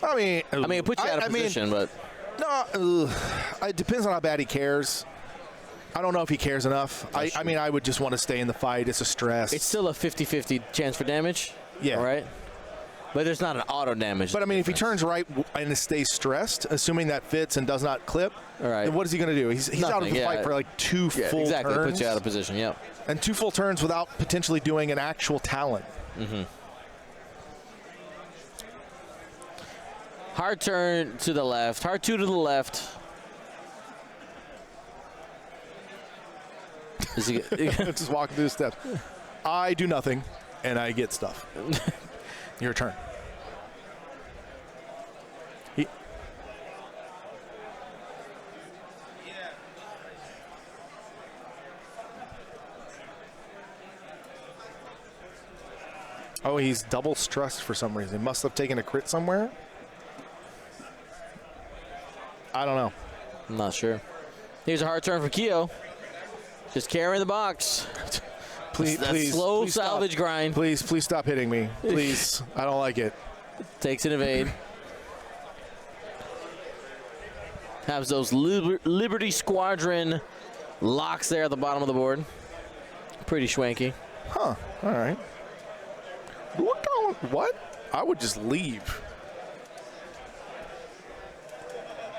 I mean, it puts you out of position, but no, it depends on how bad he cares. I don't know if he cares enough. I mean, I would just want to stay in the fight. It's a stress. It's still a 50-50 chance for damage. Yeah. Right? But there's not an auto damage. But, I mean, if he turns right and stays stressed, assuming that fits and does not clip, then what is he going to do? He's out of the fight for like 2 full turns. Exactly. It puts you out of position, yeah. And 2 full turns without potentially doing an actual talent. Mm-hmm. Hard turn to the left. Hard 2 to the left. Is he just walking through the steps. I do nothing, and I get stuff. Your turn. Oh, he's double stressed for some reason. He must have taken a crit somewhere. I don't know. I'm not sure. Here's a hard turn for Keo. Just carrying the box. Please, slow please salvage stop. grind. Please stop hitting me. Please. I don't like it. Takes an evade. Has those Liberty Squadron locks there at the bottom of the board. Pretty schwanky. Huh. All right. What? I would just leave.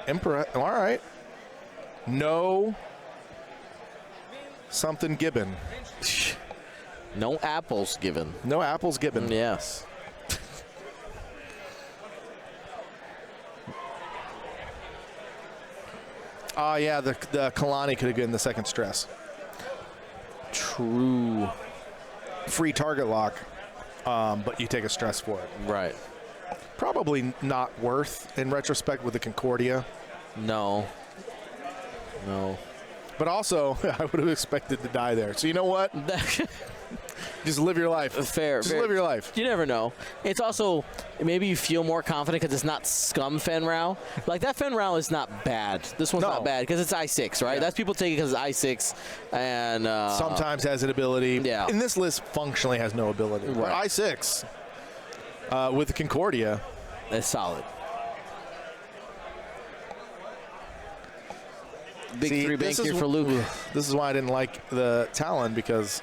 All right. No. Something given. No apples given. No apples given. Yes. Oh, yeah, the Kalani could have given the second stress. True. Free target lock, but you take a stress for it. Right. Probably not worth in retrospect with the Concordia. No. No. But also, I would have expected to die there. So you know what? Just live your life. Fair. Just live your life. You never know. It's also, maybe you feel more confident because it's not scum Fenrau. Like, that Fenrau is not bad. This one's not bad because it's I6, right? Yeah. That's people take it because it's I6. And sometimes has an ability. Yeah. In this list, functionally has no ability. Right. But I6 with the Concordia. it's solid. Big See, three bank here for Luke. This is why I didn't like the Talon, because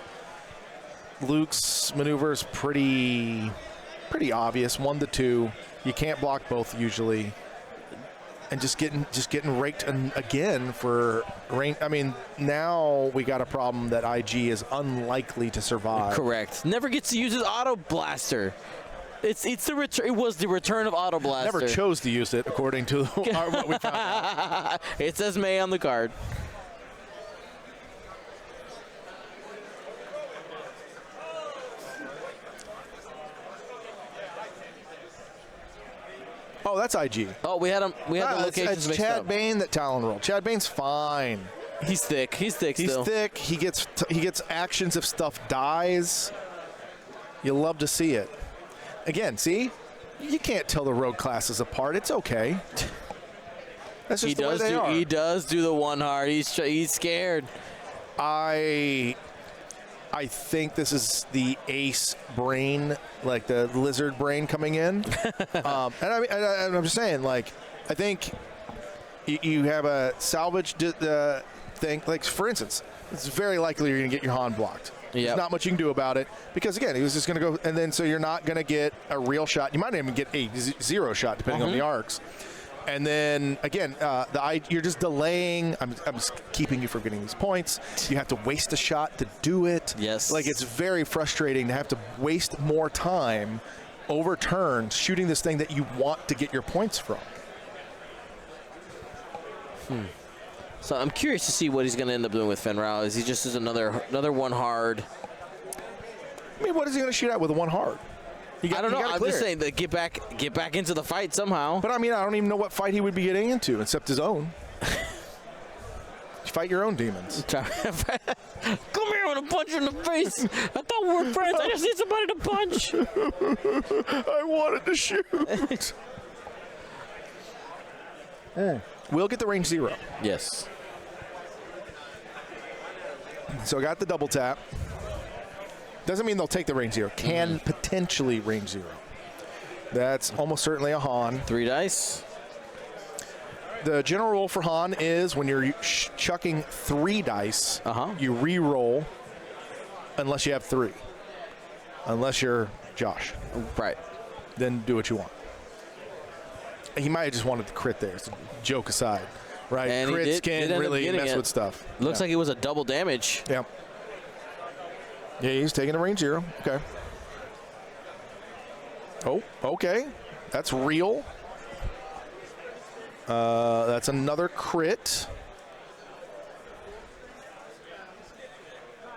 Luke's maneuver is pretty obvious. 1 to 2. You can't block both usually, and just getting raked again for rain. I mean, now we got a problem that IG is unlikely to survive. Correct. Never gets to use his auto blaster. It's the return. It was the return of auto blaster. Never chose to use it, according to what we found out. It says May on the card. Oh, that's IG. Oh, we had him. We had the locations it's mixed Chad up. Bane that Talon rolled. Chad Bane's fine. He's thick. He's thick He's still. thick. He gets actions if stuff dies. You love to see it. Again, see, you can't tell the rogue classes apart. It's okay. That's just the way they are. He does do the one hard. He's scared. I think this is the ace brain, like the lizard brain coming in. And I'm just saying, like, I think you have a salvage thing. Like, for instance, it's very likely you're going to get your Han blocked. Yep. There's not much you can do about it because, again, he was just going to go, and then so you're not going to get a real shot. You might not even get a zero shot depending on the arcs. And then, again, you're just delaying. I'm just keeping you from getting these points. You have to waste a shot to do it. Yes. Like, it's very frustrating to have to waste more time over turns shooting this thing that you want to get your points from. So I'm curious to see what he's going to end up doing with Fenrau. Is he just another one hard? I mean, what is he going to shoot at with a one hard? I don't know. I'm just saying that get back into the fight somehow. But I mean, I don't even know what fight he would be getting into except his own. Fight your own demons. Come here, I want to punch you in the face. I thought we were friends. I just need somebody to punch. I wanted to shoot. We'll get the range 0. Yes. So I got the double tap. Doesn't mean they'll take the range 0. Can potentially range 0. That's almost certainly a Han. 3 dice. The general rule for Han is when you're chucking 3 dice, you re-roll unless you have 3. Unless you're Josh. Right. Then do what you want. He might have just wanted to crit there. So joke aside, right? And Crits can really mess it. with stuff. Looks like it was a double damage. Yeah. Yeah, he's taking a range 0. Okay. Oh, okay. That's real. That's another crit.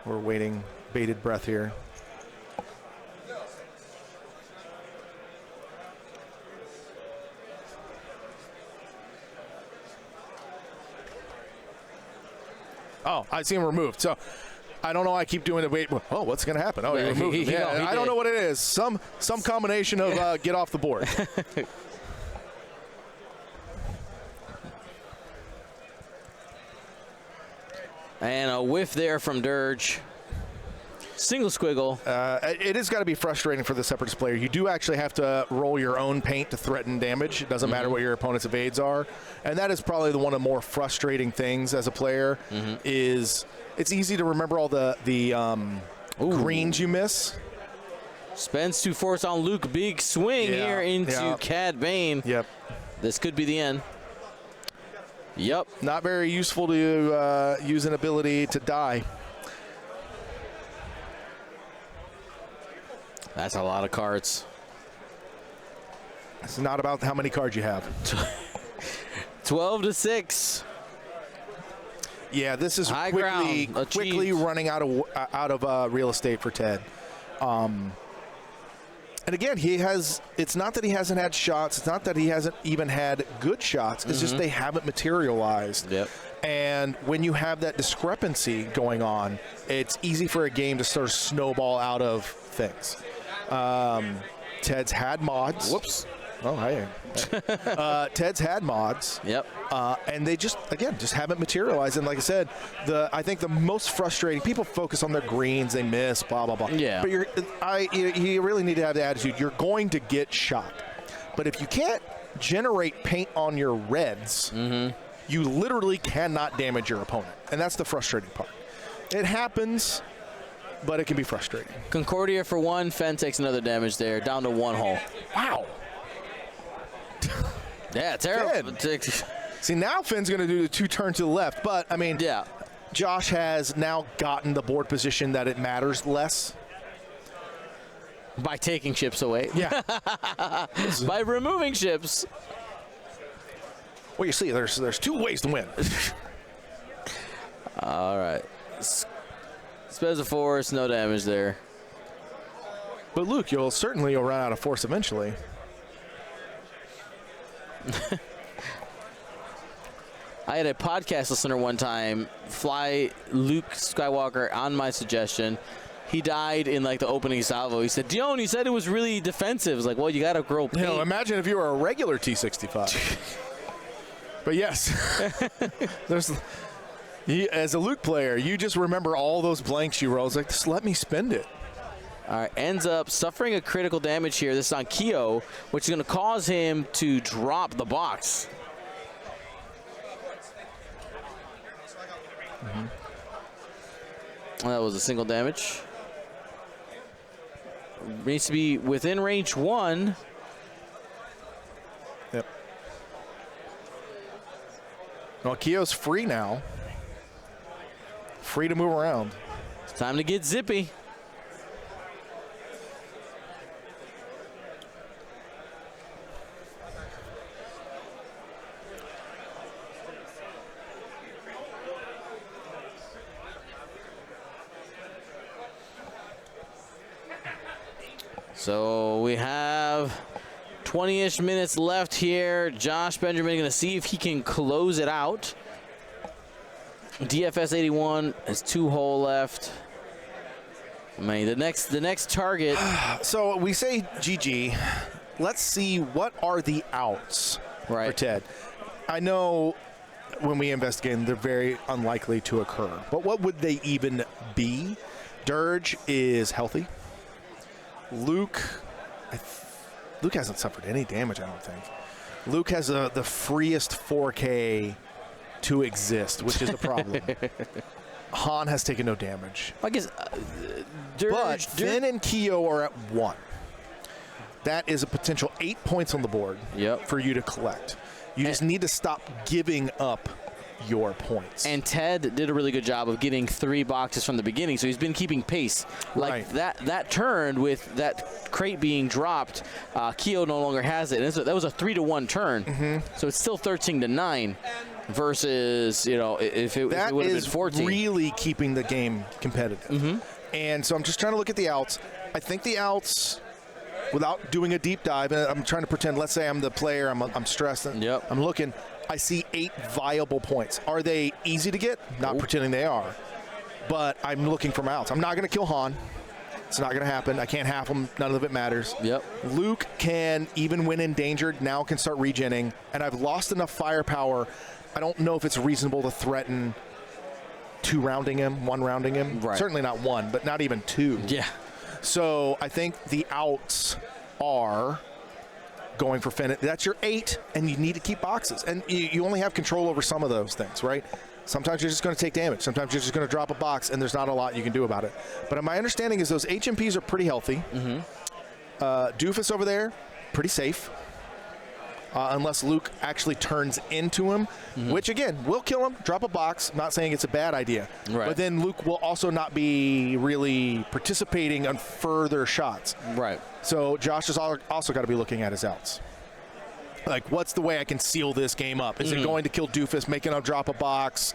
We're waiting bated breath here. Oh, I see him removed. So I don't know. I keep doing the wait. Oh, what's going to happen? Oh, he removed him. Yeah, I don't know what it is. Some combination of get off the board. And a whiff there from Dirge. Single squiggle. It has got to be frustrating for the Separatist player. You do actually have to roll your own paint to threaten damage. It doesn't matter what your opponent's evades are. And that is probably one of the more frustrating things as a player is it's easy to remember all the greens you miss. Spends 2 force on Luke. Big swing here into Cad Bane. Yep. This could be the end. Yep. Not very useful to use an ability to die. That's a lot of cards. It's not about how many cards you have. 12-6. Yeah, this is High quickly ground. running out of real estate for Ted. And again, it's not that he hasn't had shots. It's not that he hasn't even had good shots. It's just they haven't materialized. Yep. And when you have that discrepancy going on, it's easy for a game to sort of snowball out of things. Ted's had mods. Whoops. Oh, hey. Ted's had mods. Yep. And they just haven't materialized. And like I said, I think the most frustrating, people focus on their greens, they miss, blah, blah, blah. Yeah. But you really need to have the attitude. You're going to get shot. But if you can't generate paint on your reds, you literally cannot damage your opponent. And that's the frustrating part. It happens, but it can be frustrating. Concordia for 1. Fen takes another damage there, down to 1 hole. Wow. Yeah, terrible. See, now Finn's going to do the 2 turn to the left. But, I mean, Yeah. Josh has now gotten the board position that it matters less. By taking ships away. Yeah. By removing ships. Well, you see, there's 2 ways to win. All right. Spez of force, no damage there. But Luke, you'll run out of force eventually. I had a podcast listener one time fly Luke Skywalker on my suggestion. He died in like the opening salvo. He said, Dion, you said it was really defensive. I was like, well, you got to grow paint. Imagine if you were a regular T65. But yes, as a Luke player, you just remember all those blanks you roll. It's like, just let me spend it. All right, ends up suffering a critical damage here. This is on Keo, which is going to cause him to drop the box. That was a single damage. Needs to be within range 1. Yep. Well, Keo's free now. Free to move around. It's time to get zippy. So we have 20-ish minutes left here. Josh Benjamin going to see if he can close it out. DFS 81 has 2 hole left. I mean, the next target. So we say GG. Let's see what are the outs for Ted. I know when we investigate them, they're very unlikely to occur. But what would they even be? Dirge is healthy. Luke hasn't suffered any damage, I don't think. Luke has the freest 4K to exist, which is a problem. Han has taken no damage. I guess But Finn and Keo are at 1. That is a potential 8 points on the board for you to collect. You just need to stop giving up your points. And Ted did a really good job of getting 3 boxes from the beginning, so he's been keeping pace. Like that turn with that crate being dropped, Keo no longer has it. And that was a 3-1 turn, so it's still 13-9 versus if it would have been 14. Really keeping the game competitive. And so I'm just trying to look at the outs. I think the outs, without doing a deep dive, I'm trying to pretend. Let's say I'm the player. I'm stressed. I'm looking. I see 8 viable points. Are they easy to get? Not pretending they are. But I'm looking for my outs. I'm not going to kill Han. It's not going to happen. I can't half him. None of it matters. Luke can, even when endangered, now can start regenning. And I've lost enough firepower. I don't know if it's reasonable to threaten 2 rounding him, 1 rounding him. Certainly not 1, but not even 2. So I think the outs are going for Finn. That's your 8, and you need to keep boxes. And you only have control over some of those things, right? Sometimes you're just going to take damage. Sometimes you're just going to drop a box, and there's not a lot you can do about it. But my understanding is those HMPs are pretty healthy. Doofus over there, pretty safe. unless Luke actually turns into him, which again will kill him. Drop a box. I'm not saying it's a bad idea, Right. but then Luke will also not be really participating on further shots. Right. So Josh has also got to be looking at his outs. Like, what's the way I can seal this game up? Is it going to kill Doofus, making him drop a box,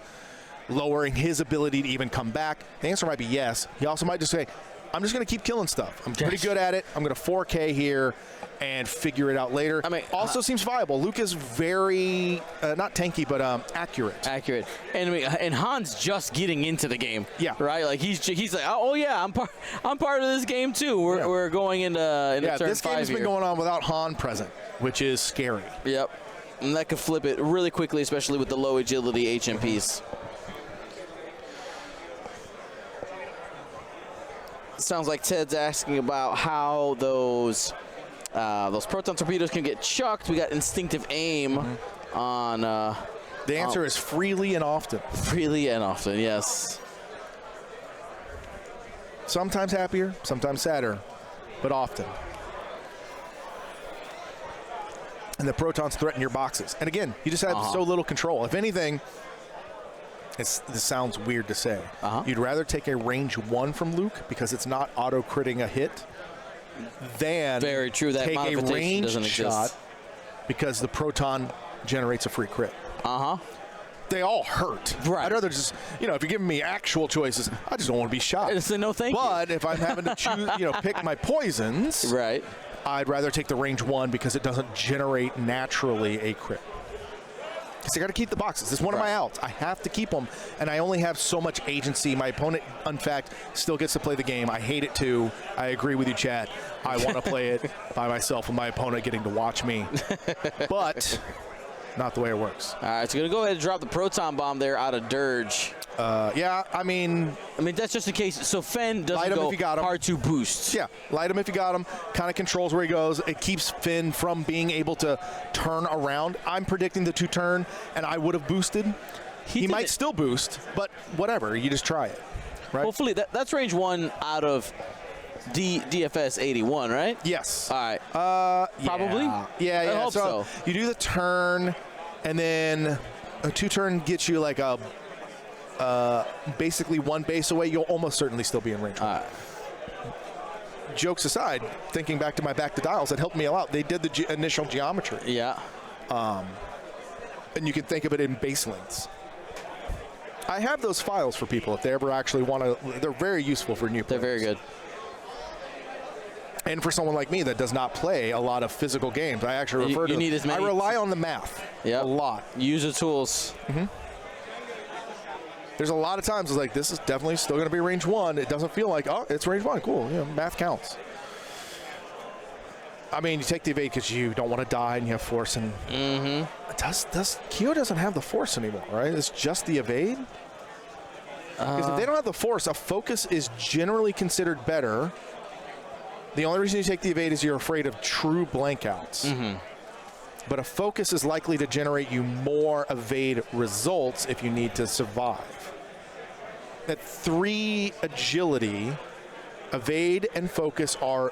lowering his ability to even come back? The answer might be yes. He also might just say, I'm just going to keep killing stuff. I'm pretty good at it. I'm going to 4K here and figure it out later. I mean, also seems viable. Luke is very, not tanky, but accurate. Accurate. And Han's just getting into the game. Yeah. Right? Like, he's like, oh, yeah, I'm part of this game, too. We're going into turn this 5 game's here. been going on without Han present, which is scary. Yep. And that could flip it really quickly, especially with the low agility HMPs. Sounds like Ted's asking about how those proton torpedoes can get chucked. We got instinctive aim on. The answer is freely and often. Freely and often, yes. Sometimes happier, sometimes sadder, but often. And the protons threaten your boxes. And again, you just have so little control. If anything, this sounds weird to say. You'd rather take a range 1 from Luke because it's not auto-critting a hit than Very true. That take a modification range doesn't shot exist. because the proton generates a free crit. They all hurt. Right. I'd rather just, if you're giving me actual choices, I just don't want to be shot. It's a no thank you. But if I'm having to choose, pick my poisons, Right. I'd rather take the range 1 because it doesn't generate naturally a crit. So I got to keep the boxes. It's one of my outs. I have to keep them, and I only have so much agency. My opponent, in fact, still gets to play the game. I hate it too. I agree with you, Chad. I want to play it by myself with my opponent getting to watch me. But not the way it works. All right, so going to go ahead and drop the proton bomb there out of Dirge. Yeah, I mean, that's just in case. So Fenn doesn't light him go if you got him. hard to boost. Yeah, light him if you got him. Kind of controls where he goes. It keeps Finn from being able to turn around. I'm predicting the 2-turn, and I would have boosted. He might still boost, but whatever. You just try it, right? Hopefully, that's range 1 out of DFS 81, right? Yes. All right. Probably? Yeah. I hope so. You do the turn, and then a 2-turn gets you like a basically 1 base away. You'll almost certainly still be in range 1. Jokes aside, thinking back to my back to dials, that helped me a lot. They did the initial geometry. Yeah. And you can think of it in base lengths. I have those files for people if they ever actually want to. They're very useful for new players. They're very good. And for someone like me that does not play a lot of physical games, I actually refer to. You need as many. I rely on the math a lot. Use the tools. There's a lot of times it's like, this is definitely still going to be range 1. It doesn't feel like, oh, it's range 1. Cool. Math counts. I mean, you take the evade because you don't want to die and you have force. And does Kyo doesn't have the force anymore, right? It's just the evade. Because if they don't have the force, a focus is generally considered better. The only reason you take the evade is you're afraid of true blank outs. But a focus is likely to generate you more evade results if you need to survive. At 3 agility, evade and focus are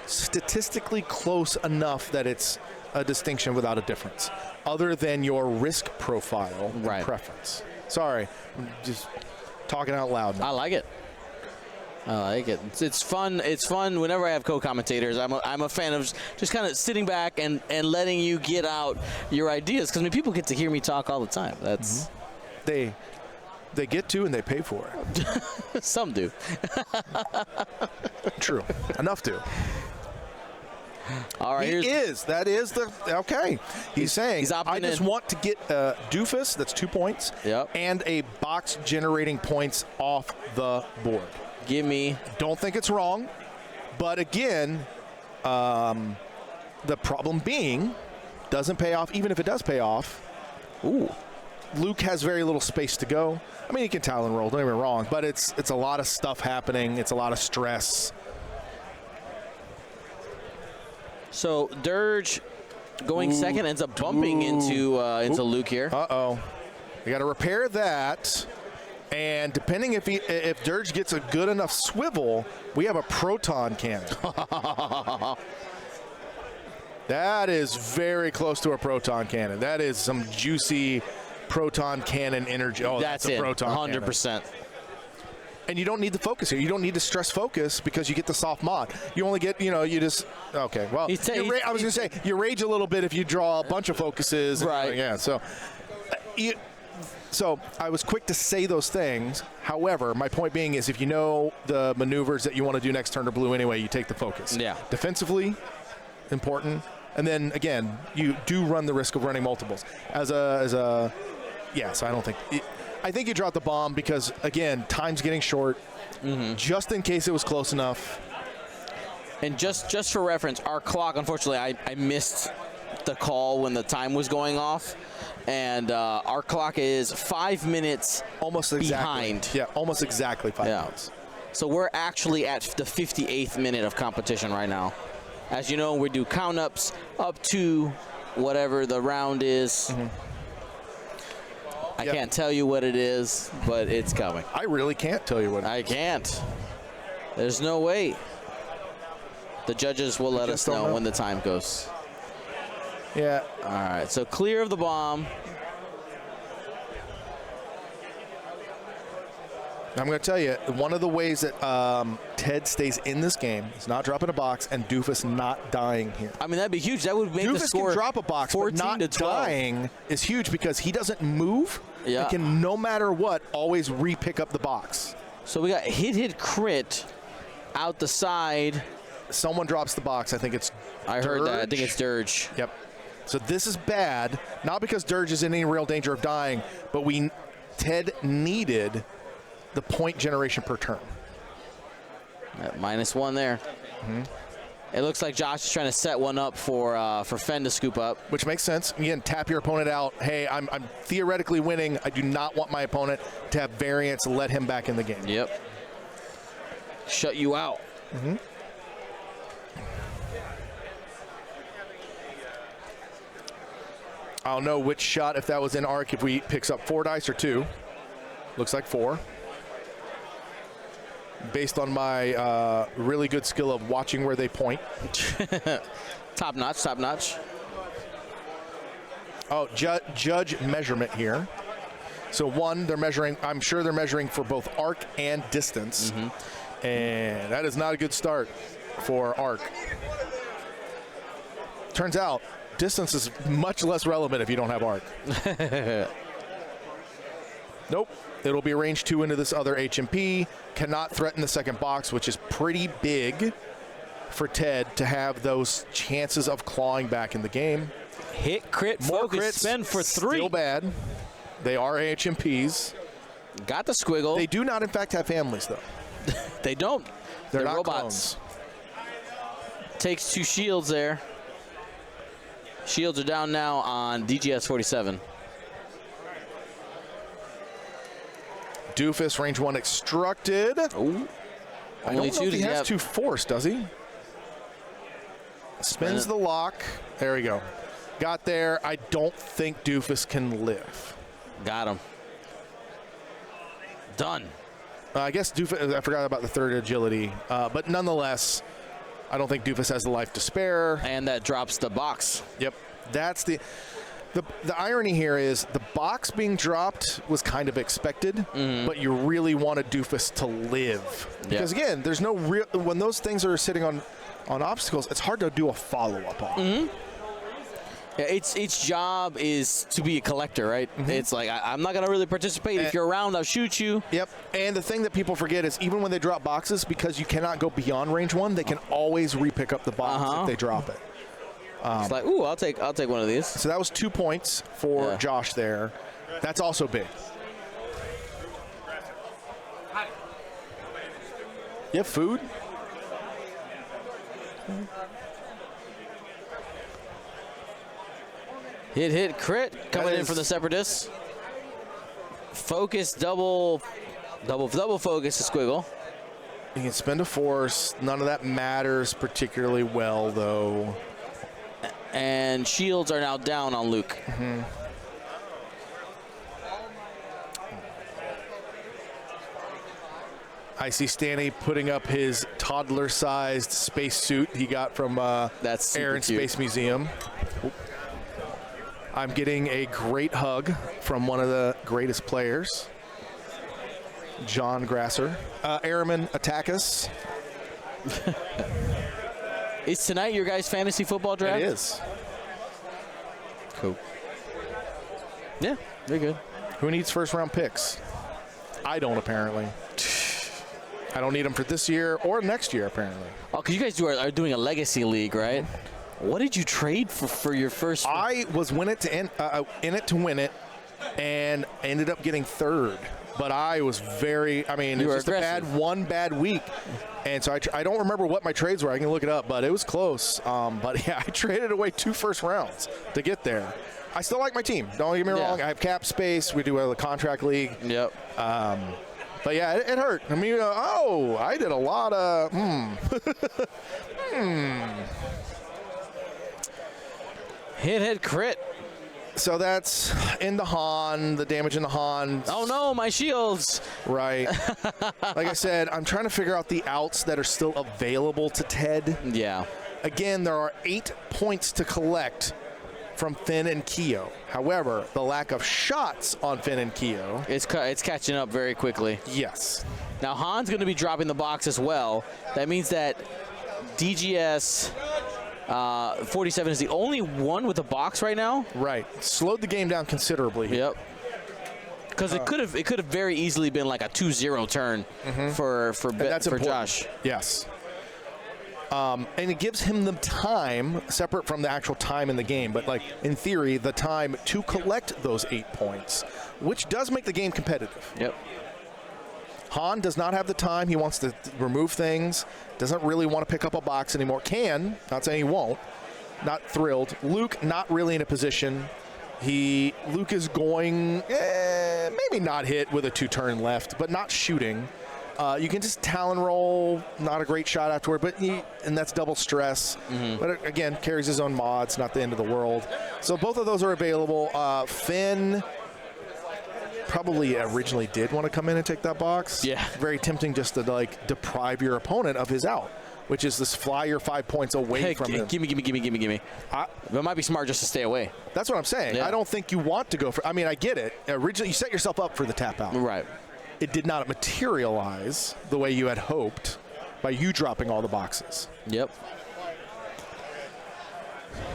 statistically close enough that it's a distinction without a difference, other than your risk profile and preference. Sorry, I'm just talking out loud now. I like it. I like it. It's fun. It's fun whenever I have co-commentators. I'm a fan of just kind of sitting back and letting you get out your ideas, because people get to hear me talk all the time. That's they get to and they pay for it. Some do. True. Enough to. All right. That is the okay. He's saying I just want to get Doofus. That's 2 points. Yep. And a box generating points off the board. Give me. Don't think it's wrong, but again, the problem being doesn't pay off. Even if it does pay off, Luke has very little space to go. I mean, he can Talon roll. Don't get me wrong, but it's a lot of stuff happening. It's a lot of stress. So Dirge going second ends up bumping into Luke here. We got to repair that. And depending if Dirge gets a good enough swivel, we have a proton cannon. That is very close to a proton cannon. That is some juicy proton cannon energy. Oh, that's a proton 100%. cannon. And you don't need the focus here. You don't need to stress focus because you get the soft mod. You only get, you just, okay. Well, I was going to say, you rage a little bit if you draw a bunch of focuses. Right. Yeah, so so I was quick to say those things. However, my point being is if you know the maneuvers that you want to do next turn to blue anyway, you take the focus. Yeah. Defensively, important. And then, again, you do run the risk of running multiples. So I don't think I think you dropped the bomb because, again, time's getting short. Just in case it was close enough. And just for reference, our clock, unfortunately, I missed the call when the time was going off. And our clock is 5 minutes almost exactly behind. Yeah, almost exactly 5 minutes. So we're actually at the 58th minute of competition right now. As you know, we do count-ups up to whatever the round is. I can't tell you what it is, but it's coming. I really can't tell you what it is. I can't. There's no way. The judges will let us know when the time goes. Yeah. All right, so clear of the bomb. I'm going to tell you, one of the ways that Ted stays in this game is not dropping a box and Doofus not dying here. I mean, that'd be huge. That would make Doofus the score can drop a box, but not dying is huge because he doesn't move. Yeah. He can, no matter what, always re-pick up the box. So we got hit, crit out the side. Someone drops the box. I think it's I heard that. I think it's Dirge. Yep. So this is bad, not because Dirge is in any real danger of dying, but Ted needed the point generation per turn. -1 there. It looks like Josh is trying to set one up for Fenn to scoop up. Which makes sense. Again, tap your opponent out. Hey, I'm theoretically winning. I do not want my opponent to have variance. Let him back in the game. Yep. Shut you out. I don't know which shot, if that was in arc, if we picks up 4 dice or 2. Looks like 4. Based on my really good skill of watching where they point. Top notch, top notch. Oh, judge measurement here. So 1, they're measuring, I'm sure they're measuring for both arc and distance. And that is not a good start for arc. Turns out, distance is much less relevant if you don't have arc. Nope. It'll be range 2 into this other HMP. Cannot threaten the second box, which is pretty big for Ted to have those chances of clawing back in the game. Hit, crit, More focus, crits, spend for 3. Still bad. They are HMPs. Got the squiggle. They do not, in fact, have families, though. They don't. They're not robots. clones. Takes 2 shields there. Shields are down now on DGS 47. Doofus, range 1 extracted. Ooh. I don't know if he has 2 force, does he? Spins the lock. There we go. Got there. I don't think Doofus can live. Got him. Done. I guess Doofus, I forgot about the 3rd agility. But nonetheless, I don't think Doofus has the life to spare. And that drops the box. Yep. That's the irony here is the box being dropped was kind of expected, but you really wanted Doofus to live. Because again, there's no real, when those things are sitting on obstacles, it's hard to do a follow-up on. Yeah, its job is to be a collector, right? It's like, I'm not going to really participate. If you're around, I'll shoot you. Yep. And the thing that people forget is even when they drop boxes, because you cannot go beyond range 1, they can always re-pick up the box if they drop it. It's like, ooh, I'll take one of these. So that was 2 points for Josh there. That's also big. You have food? Hit, crit. Coming in for the Separatists. Focus, double focus to squiggle. You can spend a force. None of that matters particularly well, though. And shields are now down on Luke. I see Stanny putting up his toddler-sized spacesuit he got from That's Air and cute. Space Museum. I'm getting a great hug from one of the greatest players, John Grasser. Airman, attack us. Is tonight your guys' fantasy football draft? It is. Cool. Yeah, they're good. Who needs first-round picks? I don't, apparently. I don't need them for this year or next year, apparently. Oh, because you guys are doing a legacy league, right? What did you trade for your first? I was in it to win it, and ended up getting third. But I was very, it was just one bad week. And so I don't remember what my trades were. I can look it up, but it was close. But yeah, I traded away 2 first rounds to get there. I still like my team. Don't get me wrong. I have cap space. We do a contract league. Yep. But yeah, it hurt. I mean, I did a lot of, Hit, crit. So that's in the Han, the damage in the Han. Oh no, my shields. Right. Like I said, I'm trying to figure out the outs that are still available to Ted. Yeah. Again, there are 8 points to collect from Finn and Keo. However, the lack of shots on Finn and Keo. It's catching up very quickly. Yes. Now Han's going to be dropping the box as well. That means that DGS 47 is the only one with a box right now. Right. Slowed the game down considerably. Yep. Because it could have very easily been like a 2-0 turn for Josh. Yes. And it gives him the time, separate from the actual time in the game, but like in theory, the time to collect those 8 points, which does make the game competitive. Yep. Han does not have the time. He wants to remove things. Doesn't really want to pick up a box anymore. Can, not saying he won't. Not thrilled. Luke, not really in a position. Luke is going, maybe not hit with a 2-turn left, but not shooting. You can just talon roll, not a great shot afterward, and that's double stress. But again, carries his own mods, not the end of the world. So both of those are available. Finn probably originally did want to come in and take that box. Yeah. Very tempting just to like deprive your opponent of his out, which is this fly your 5 points away from him. Gimme. It might be smart just to stay away. That's what I'm saying. Yeah. I don't think you want to go for, I get it. Originally, you set yourself up for the tap out. Right. It did not materialize the way you had hoped by you dropping all the boxes. Yep.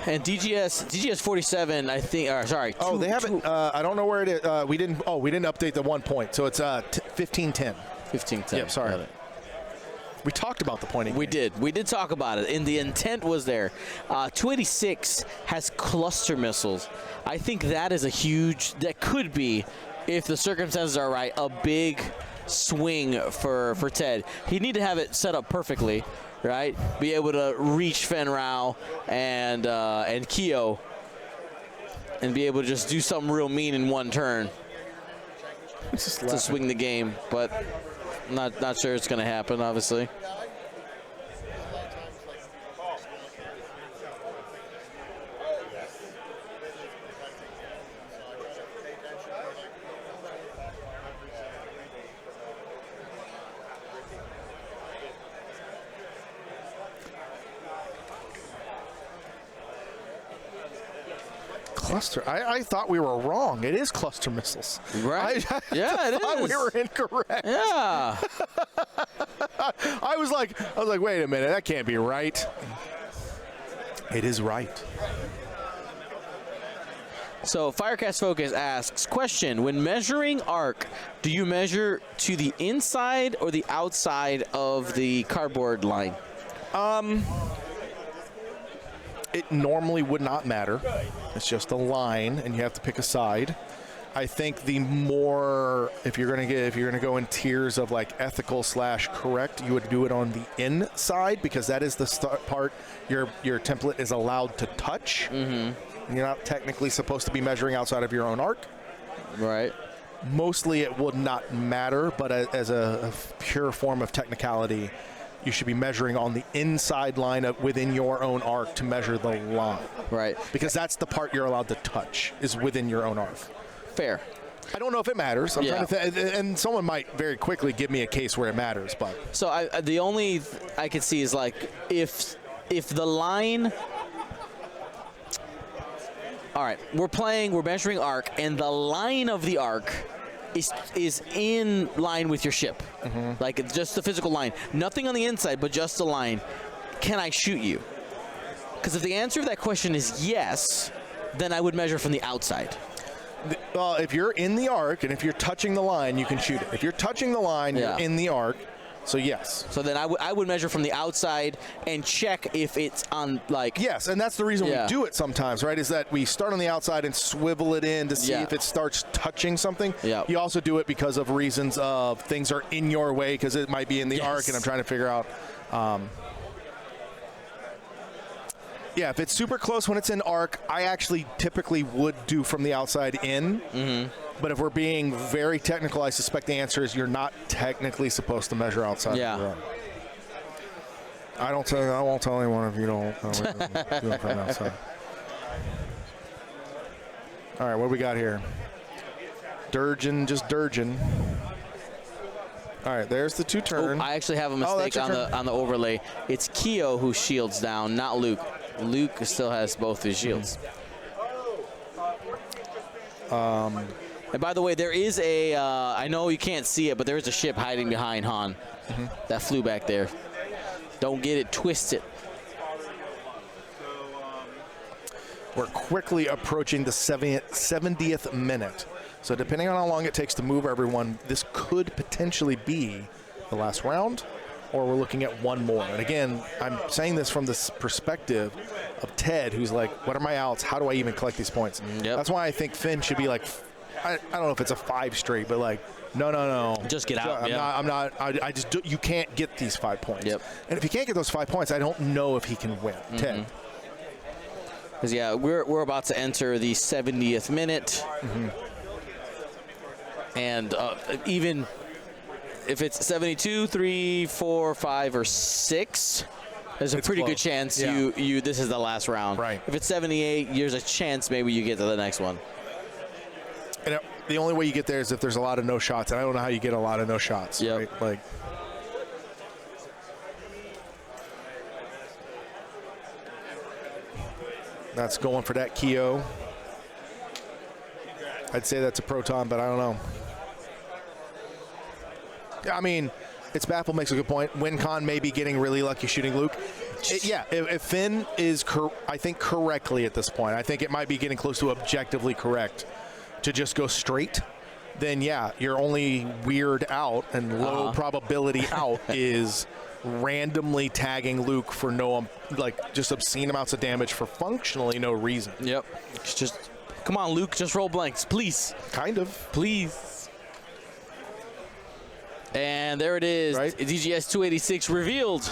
And DGS 47, I think. Sorry. They haven't. I don't know where it is. We didn't update the 1 point, so it's 15-10. 15-10. Yep. Sorry. We talked about the pointing. We did talk about it, and the intent was there. 286 has cluster missiles. I think that is that could be, if the circumstances are right, a big swing for Ted. He'd need to have it set up perfectly, right? Be able to reach Fen Rao and Keo, and be able to just do something real mean in one turn to swing the game. But not sure it's going to happen, obviously. Cluster. I thought we were wrong. It is cluster missiles. Right. Yeah, it is. We were incorrect. Yeah. I was like, wait a minute, that can't be right. It is right. So Firecast Focus asks, question, when measuring arc, do you measure to the inside or the outside of the cardboard line? It normally would not matter. It's just a line, and you have to pick a side. I think the more, if you're gonna go in tiers of like ethical / correct, you would do it on the inside, because that is the part your template is allowed to touch. And you're not technically supposed to be measuring outside of your own arc. Right. Mostly it would not matter, but as a pure form of technicality, you should be measuring on the inside line within your own arc to measure the line. Right. Because that's the part you're allowed to touch, is within your own arc. Fair. I don't know if it matters. I'm Yeah. trying to and someone might very quickly give me a case where it matters, but So the only I could see is like if the line. All right, we're measuring arc, and the line of the arc is in line with your ship, like just the physical line, nothing on the inside, but just the line. Can I shoot you? Because if the answer to that question is yes, then I would measure from the outside. well, if you're in the arc and if you're touching the line, you can shoot it. If you're touching the line, Yeah. you're in the arc. So yes. So then I would measure from the outside and check if it's on like. Yes, and that's the reason Yeah. we do it sometimes, right? Is that we start on the outside and swivel it in to see Yeah. if it starts touching something. Yeah. You also do it because of reasons of things are in your way because it might be in the Yes. arc, and I'm trying to figure out. Yeah, if it's super close when it's in arc, I actually typically would do from the outside in. But if we're being very technical, I suspect the answer is you're not technically supposed to measure outside. Yeah. Of the arc. I won't tell anyone if you don't do it from outside. All right, what do we got here? Durgin, just Durgin. All right, there's the two turn. I actually have a Oh, mistake that's your on turn. the overlay. It's Keo who shields down, not Luke. Luke still has both his shields. And by the way, there is a, I know you can't see it, but there is a ship hiding behind Han that flew back there. Don't get it twisted. We're quickly approaching the 70th minute. So depending on how long it takes to move everyone, this could potentially be the last round, or we're looking at one more. And again, I'm saying this from this perspective of Ted, who's like, what are my outs? How do I even collect these points? Yep. That's why I think Finn should be like, I don't know if it's a 5 straight, but like, no. Just get out. I just do, you can't get these 5 points. Yep. And if you can't get those 5 points, I don't know if he can win. Ted. Because, yeah, we're about to enter the 70th minute. And even if it's 72, 3, 4, 5, or 6, there's a It's pretty close. good chance Yeah. this is the last round. Right. If it's 78, there's a chance maybe you get to the next one. And the only way you get there is if there's a lot of no shots, and I don't know how you get a lot of no shots. Yep. Right? Like, that's going for that Keo. I'd say that's a proton, but I don't know. I mean, it's Baffle makes a good point. WinCon may be getting really lucky shooting Luke. If Finn is, I think, correctly at this point, I think it might be getting close to objectively correct to just go straight. Then, yeah, your only weird out and low probability out is randomly tagging Luke for just obscene amounts of damage for functionally no reason. Yep. Just come on, Luke. Just roll blanks, please. Kind of. Please. And there it is. Right. DGS 286 revealed.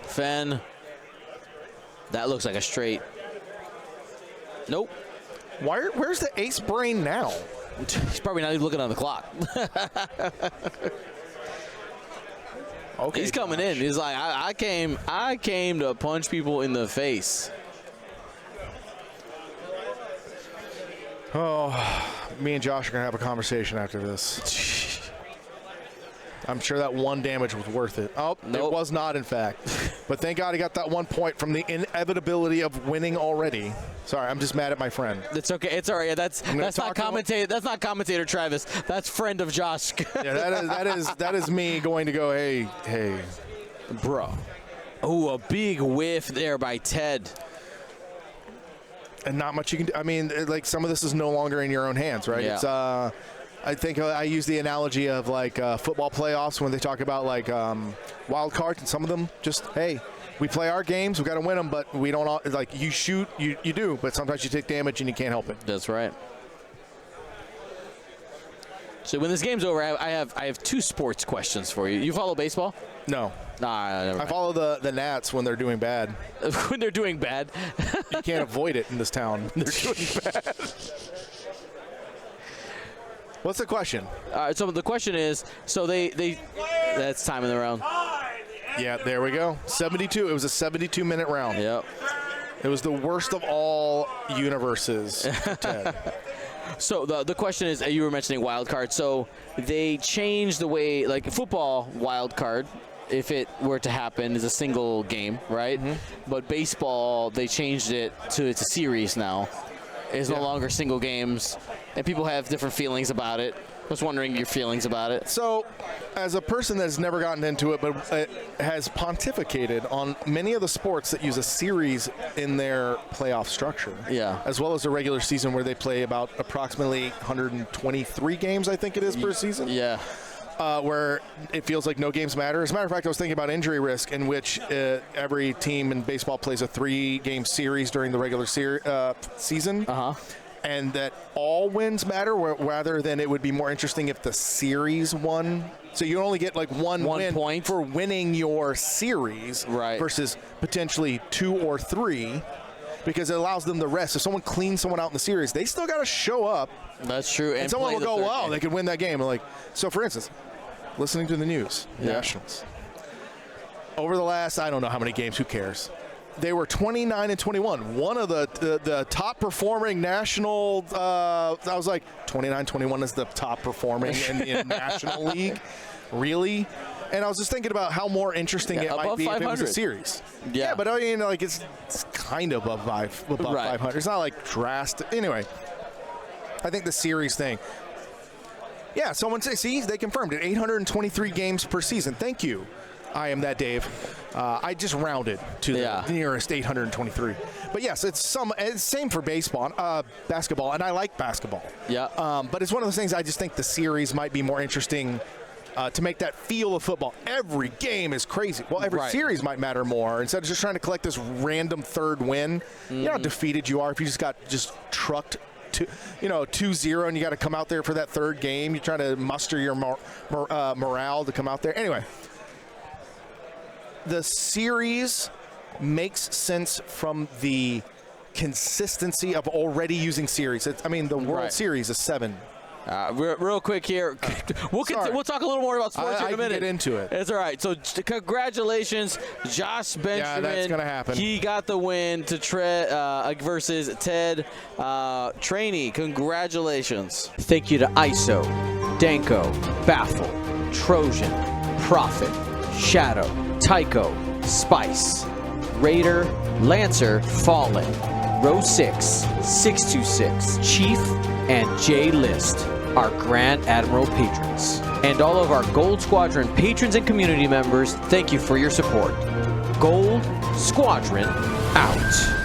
Fen. That looks like a straight. Nope. Where's the ace brain now? He's probably not even looking on the clock. Okay, He's coming Josh. in. He's like, I came to punch people in the face. Me and Josh are going to have a conversation after this. I'm sure that 1 damage was worth it. Oh, Nope. It was not, in fact. But thank God he got that 1 point from the inevitability of winning already. Sorry, I'm just mad at my friend. It's okay. It's all right. That's not talk commentator. That's not commentator Travis. That's friend of Josh. Yeah, that is me going to go, hey. Bro. Oh, a big whiff there by Ted. And not much you can do. I mean, like, some of this is no longer in your own hands, right? Yeah. It's I think I use the analogy of like football playoffs when they talk about like wild cards, and some of them just, hey, we play our games, we got to win them, but we don't all, like, you shoot, you do, but sometimes you take damage and you can't help it. That's right. So when this game's over, I have 2 sports questions for you. You follow baseball? No. Nah, never I mind. follow the Nats when they're doing bad. When they're doing bad. You can't avoid it in this town. They're doing bad. What's the question? So the question is, so they that's time in the round. Yeah, there we go. 72. It was a 72-minute round. Yep. It was the worst of all universes, Ted. So the question is, you were mentioning wild card. So they changed the way, like football wild card, if it were to happen, is a single game, right? But baseball, they changed it to it's a series now. It's no longer single games, and people have different feelings about it. I was wondering your feelings about it. So, as a person that's never gotten into it, but has pontificated on many of the sports that use a series in their playoff structure, as well as the regular season where they play about approximately 123 games, I think it is, per season. Where it feels like no games matter. As a matter of fact, I was thinking about injury risk, in which every team in baseball plays a 3-game series during the regular season. And that all wins matter, rather than it would be more interesting if the series won. So you only get like one win point for winning your series versus potentially 2 or 3, because it allows them to rest. If someone cleans someone out in the series, they still got to show up. That's true. And someone will go, wow, they could win that game. Like, so for instance, listening to the news, Nationals, over the last, I don't know how many games, who cares? They were 29-21. One of the top performing national. I was like, 29-21 is the top performing in the National League, really? And I was just thinking about how more interesting it might be if it was a series. Yeah, but I mean, like it's kind of above 500. It's not like drastic. Anyway, I think the series thing. Yeah, someone say, see, they confirmed it. 823 games per season. Thank you. I am that Dave. I just rounded to the nearest 823. But yes, it's same for basketball, and I like basketball. But it's one of those things I just think the series might be more interesting to make that feel of football. Every game is crazy. Well, every series might matter more. Instead of just trying to collect this random third win, you know how defeated you are if you just got trucked 2-0 and you got to come out there for that third game. You're trying to muster your morale to come out there. Anyway, the series makes sense from the consistency of already using series. I mean, the World Series is 7. Real quick here, we'll talk a little more about sports in a minute. I can get into it. It's all right. So congratulations, Josh Benjamin. Yeah, that's gonna happen. He got the win to versus Ted Traini. Congratulations. Thank you to ISO, Danko, Baffle, Trojan, Prophet, Shadow, Tycho, Spice, Raider, Lancer, Fallen, Row 6, 626, Chief, and J List, our Grand Admiral patrons. And all of our Gold Squadron patrons and community members, thank you for your support. Gold Squadron out.